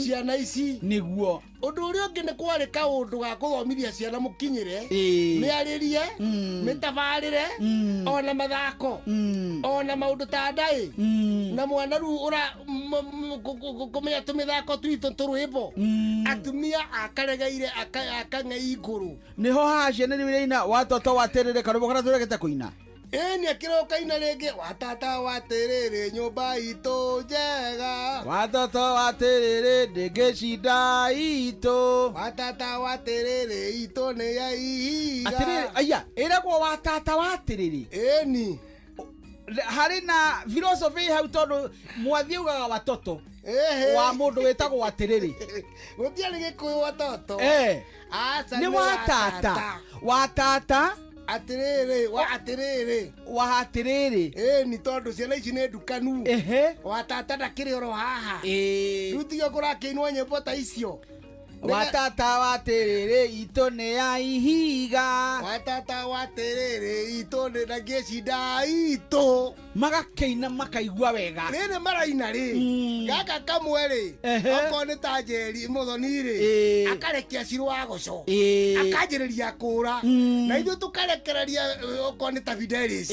ciana ici niguo undu uri ongi ni kwari kaundu ga kuthomithia ciana mukinyire miaririe mitabarire ona mathako ona maundu ta ndai na mwana ru ura kumenya tumithako twitu turwimbo atumia akaregeire akang'ei iguru niho hacia ni wiraina watoto waterere karubo kana turegete kuina ni akiroka ina rege watata waterere nyumba itu njega watoto waterere ndegeshinda itu watata waterere itu ni ya ihiga aterere aya iragwo watata waterere ni hari na philosophy hau tondu mwathi ugaga watoto wa mundu wetagwo waterere gutiari gikuyu watoto ni watata atirere wa atirere ni tondu ciana ici ni ndukanu watata ndakiri oro haha rutiga kurakinwo nyimbo ta icio watata waterere ito ne ya ihiga watata waterere ito ne ndageshinda ito magakeina makaigua wega rene maraina ri gaka kamwe ri oko ni tajeri muthoni ri akarekia cirwa goco akanjiriria kura na ithu tukarekereria oko ni ta Fidelis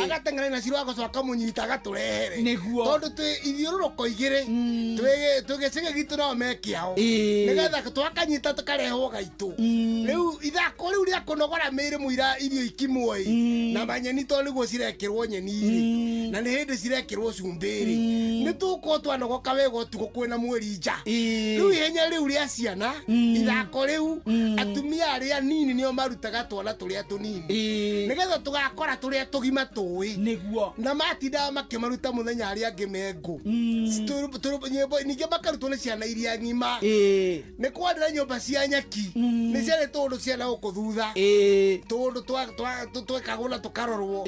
agateng'era na cirwa goco akamunyita agaturehere tondu twi ithiururuko igiri tugicege gitu no mekiao nigetha twakanyita tukarehwo gaitu riu ithako riu ria kunogora miri muira irio ikimwoi na manyeni to niguo cirekirwo nyeni na ni hindi cirekirwo cumbiri ni tuko twanogoka wega utugo kwina mweri nja riu ihenya riu ria ciana ithako riu atumia aria nini nio marutaga twana turia tunini nigetha tugakora turia tugima tuwi niguo na matinda makimaruta muthenya aria angi mengu nyimbo ninge makarutwo ni ciana iria ng'ima ni kwandira nyumba cia nyaki ni ciana tundu ciana guku thutha tundu twekagwo tukarorwo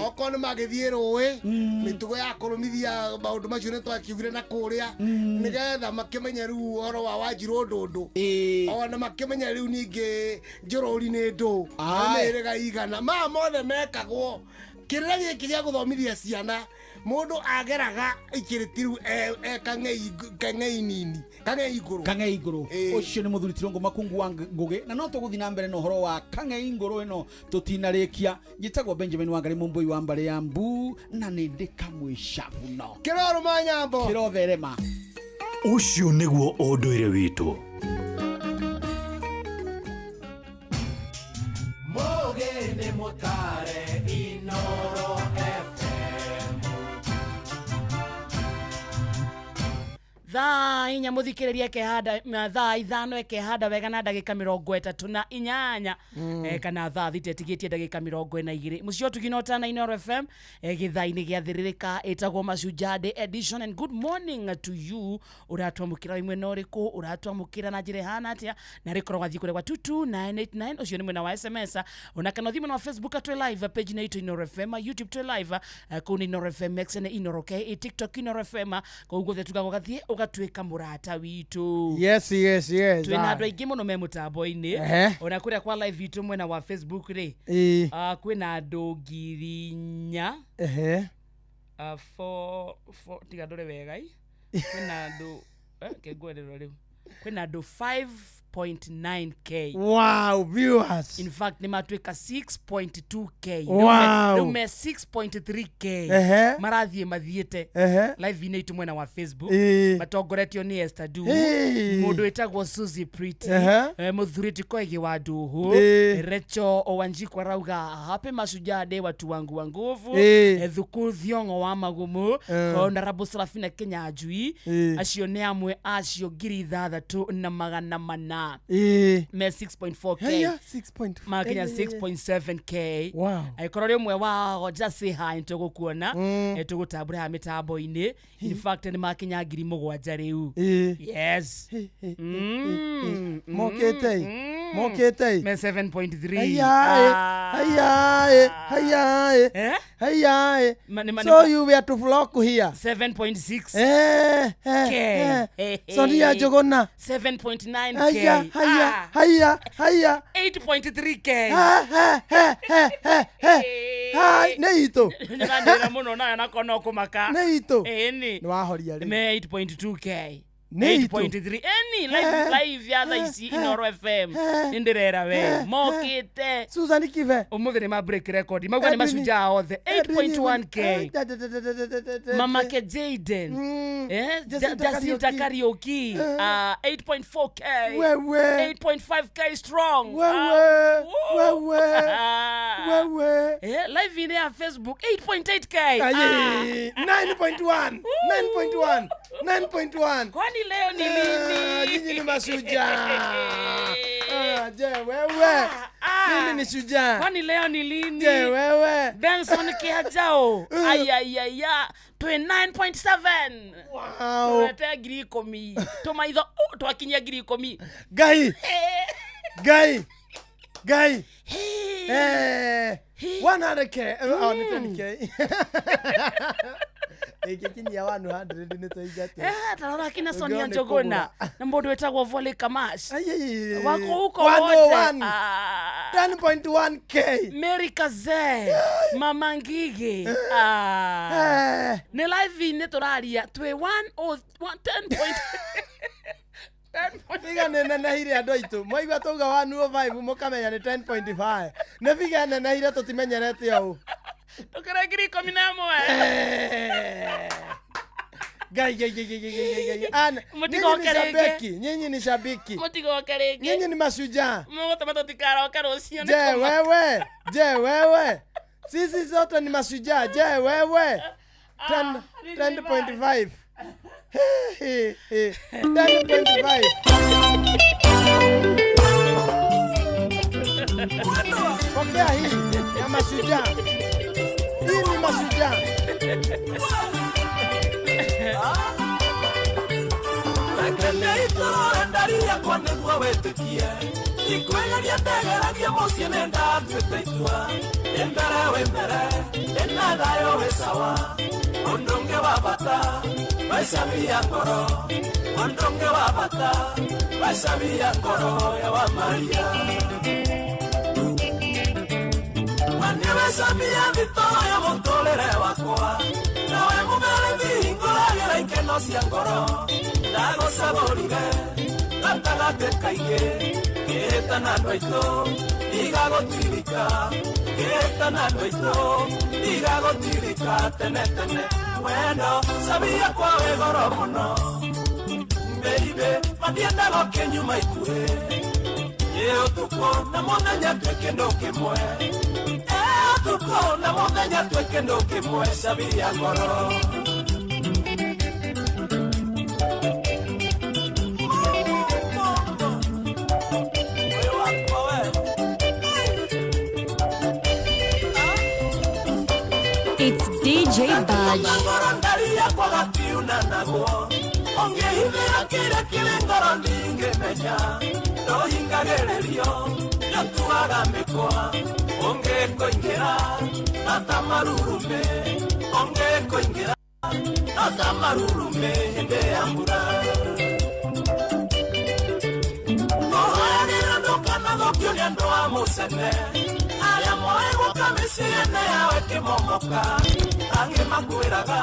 oko ni magithie ruwi mitugo ya kurumithia maundu macio ni twakiugire na kuria nigetha makimenya riu uhoro wa Wanjiru Ndundu ona makimenya riu ningi njorori ni ndu nirega igana mothe mekagwo kirira giki gia guthomithia ciana mundu ageraga ikiritiru kang'ei nini kang'ei iguru ucio ni muthuri Tirongo Makungu wa Ngugi na no tuguthi na mbere no horo wa kang'ei iguru ino tutinarikia njitagwo Benjamin Wangari Mumbui wa mbare ya Mbu na ni ndikamwishavu no kiroro manyambo kirotherema ucio niguo unduire witu Mogene motare Inoro thaa inya muthikiriria kehanda thaa ithano ekehanda wega na ndagika 38 kana thaa thita etigitie ndagika 42 mucio tuginota na Inoro FM githaini giathiririka etagwo Mashujaa edition and good morning to you uratwamukira imwe noriku uratwamukira na njire hana atia na rikorwa thikure kwa 22989 ucio ni mwena wa SMS ona kana thimu na Facebook atwe live page na ito Inoro FM YouTube twe live kuni Inoro FM X na Inoro K TikTok Inoro FM kwa ugo tugago gathie ugatweka murata witu yes twina andu aingi muno me mutambo-ini ona kuria kwa live witu mwena wa Facebook ri kwina andu ngiri 4 tiga ndore wega kwina andu kengwerero riu kwina andu 5.9k wow viewers in fact ni matweka 6.2k wow nume 6.3k marathie mathiete live ine itu mwena wa Facebook matongoretio ni Esther Du mundu etagwo Suzy Pretty muthuri Tikoegi wa Nduhu Recho Owanjikwa rauga happy Mashujaa Day watu wangu wa nguvu Thuku Thiongo wa Magumu Honorable Serafina Kinyanjui acio ni amwe acio ngiri 6 na magana mana me 6.4k makenya 6.7k wow aikoro rimwe wa just say hi ntugukuona tugutambura ha mitambo-ini in fact ni makenya ngiri 7 riu yes mokete Mokete. Me 7.3. Hayaye. So you were to flock here. 7.6. Sonia Jogona. 7.9K. Haya. 8.3K. Neito. Nandira muno na nakono kumaka. Neito. Eni. Nwahoria ri. Me 8.2K. 8.3 Eni live ya thaisi Inoro FM. Indirera we. Mokite. Susan Kive. Umuthi ni ma break record. Magwa ni mashujaa othe. 8.1K. Mama ke Jaden. Jacinta Karaoke. 8.4K. 8.5K strong. Live in ya Facebook 8.8K. 9.1. Kwani leo ni lini? Nyinyi ni mashujaa. Je wewe. Mimi ni shujaa. Kwani leo ni lini? Je wewe. Benson Kihajao. Ayayaya. 29.7. Wow. Tunataka giri komi. Tumaitho twakinya giri komi. Gai. 100K. Oh, ni 10K. Ekekini ya 100 nitoigate. Tarora kina Sonia Jogona. Na mbodo wetagwo Volley Kamash. Wako huko 10.1K. Mary Kaze. Mama Ngige. Ne live ne toraria 10.1. Figa nena hire andũ aitũ moigua tauga 105 mũkamenya nĩ 10.5 nĩ figa nena hire tũtimenyerete ũũ tukere ngiri 11 gai nyinyi ni shabiki mutigokerege nyinyi ni mashujaa mugotama tikaroka rucio je wewe sisi zote ni mashujaa je wewe 10.5 10.5 pokea hii ya mashujaa. Hii ni mashujaa. Rekene itoro endaria kwa niguo wetikie ikwegeria ndegeragia mucie nenda twitaitua embere wembere ena thayo wisawa ondonge wa bata wasabia ngoro ondonge wa bata wasabia ngoro ya wa Maria Manyewe sabia vitoya motolere wakwa nawe mumere vingora gira ikeno cia ngoro ndago saborire gatagate kaige getana noito igagotirika getana noito igagotirika tene wendo sabia kwawe goro muno baby matienda gokenyuma ikure yeo tuko na muthenya twekendo kimwe tuko na muthenya twekendo kimwe sabia ngoro It's DJ Budge. Ongehithira kire kire ngoro ndingemenya ndohingagererio nyatuaga mikwa ongekoingira natamarurume ongekoingira natamarurume hinde ya mbura nohayagira ndokana thokio ndo wa musene aya moego kamisiene yawe kimomoka angimakwiraga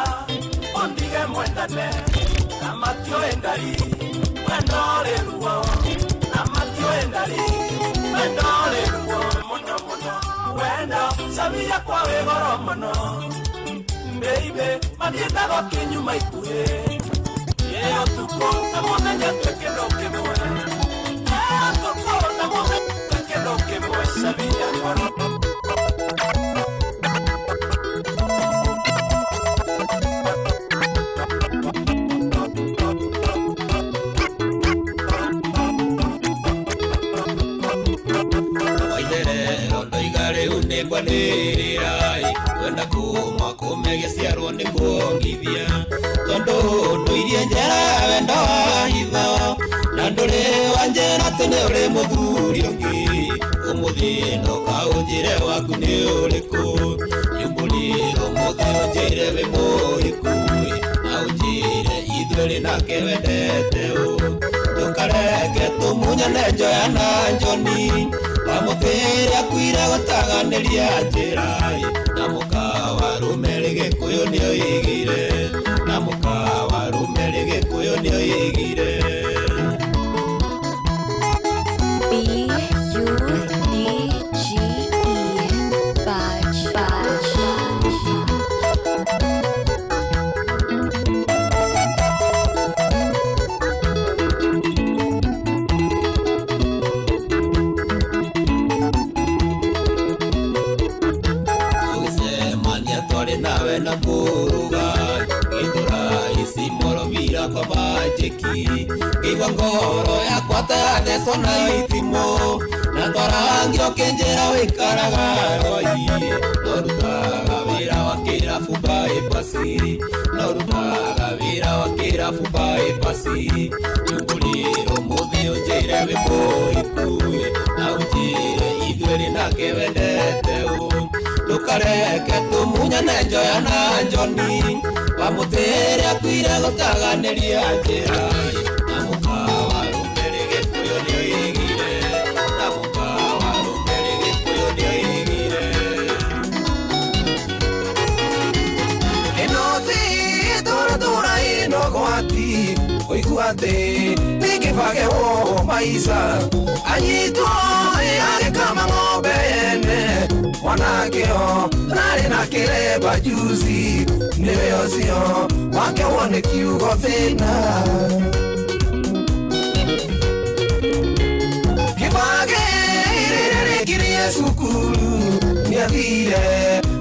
ondige mwendane Namatio endari, wendore luo. Namatio endari, wendore luo. Mono, wendo, sabia kwa wegoro mono. Baby, madienda goke nyuma ikue. Yeo tuko, na monanya tweke loke mwe. Yeo tuko, na monanya tweke loke mwe. Sabia ngoro. Kwanirirai wenda kuma kumegeciarwo ni kuongithia tondu nduirie njera wendo wa hitho na nduri wa njera nĩ ũrĩ mũthuri ũngĩ ũmũthĩ ndoka ũnjĩre waku nĩ ũrĩkũ nyumbũrĩra ũmũthĩ ũnjĩre wĩ mũhiku na ũnjĩre ithuĩ nake wendete ũ ndũkareke tũmunyane njoya na njoni wamũtĩre akuire gũtaganĩria njĩra na mũkawarũme Gĩkũyũ nĩoigire na mũkawarũme Gĩkũyũ nĩoigire nawe na kuruga githura isi morovira kwa majeki kiwa ngoro yakwa tayathecwo na ithimo na twarangio kenjera wikaraga roi norutaga wira wa kirabu bypasi norutaga wira wa kirabu bypasi nyumbũrĩra ũmũthĩ ũnjĩre wĩ mũhiku na ũnjĩre ithuĩ nake wendete ũ ndũkareke tũmunyane njoya na njoni wamũtĩre akuire gũtaganĩria njĩra na mũkawarũme Gĩkũyũ nĩoigire na mũkawarũme Gĩkũyũ nĩoigire ĩno thĩ tũratũra ĩno gwati ũigua atĩ nĩ kĩbage wo maica anyitwo agĩkama ng'ombe yene mwanakeo narĩ na kĩremba juzi nĩwe ũcio wake wone kiugo thĩna kĩbage rĩrĩ rĩkirie cukuru nĩathire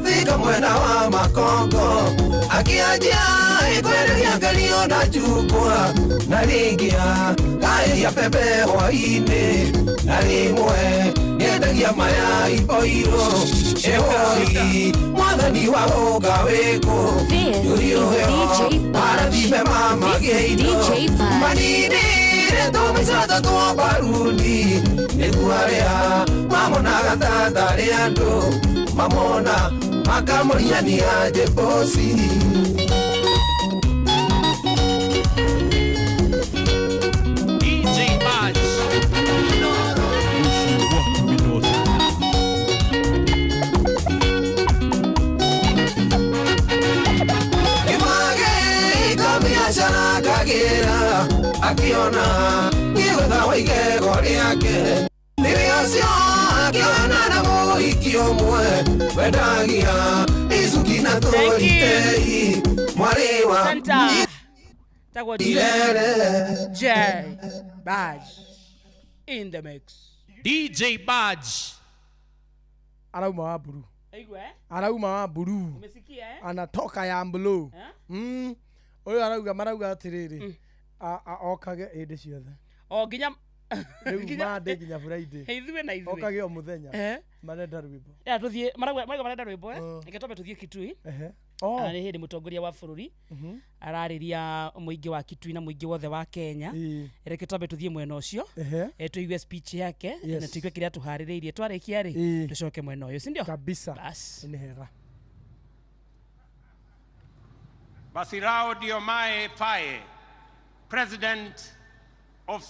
thika mwena wa Makongo akĩanjia kwĩrĩria ngerio na njukwa na rĩngĩa kaĩria pepe hwainĩ na rĩmwe nĩendagia maya iboirwo ehoi mwathani wa ũnga wĩkũ yũriũheo arathime mamagĩindo maninire tũmĩcata twa mbaruni nĩguo arĩa mamonaga ta ndarĩ andũ mamona makamũriania njĩboci Kagera akiona niwetha wa igego rĩake nĩrĩ ũcio akiona na mũhiki ũmwe wendagia icuki na tũritei mwarĩ wa J Badge in the mix. DJ Badge arauma wa buru arauma wa buru anatoka ya blue oyo arauga marauga atiriri okage indi ciothe o nginya mande nginya Friday ithuĩ na ithuĩ okage o muthenya marenda rwimbo tuthie marauga marenda rwimbo reke twambe tuthie Kitui nĩ hĩndĩ mũtongoria wa bũrũri ararĩria mũingĩ wa Kitui na mũingĩ wothe wa Kenya reke twambe tuthie mwena ũcio tuigue speech yake na tuigue kĩrĩa tũharĩrĩirie twarĩkia rĩ tucoke mwena ũyũ si ndio kabisa nĩ hega Basirao Diomaye Faye, President of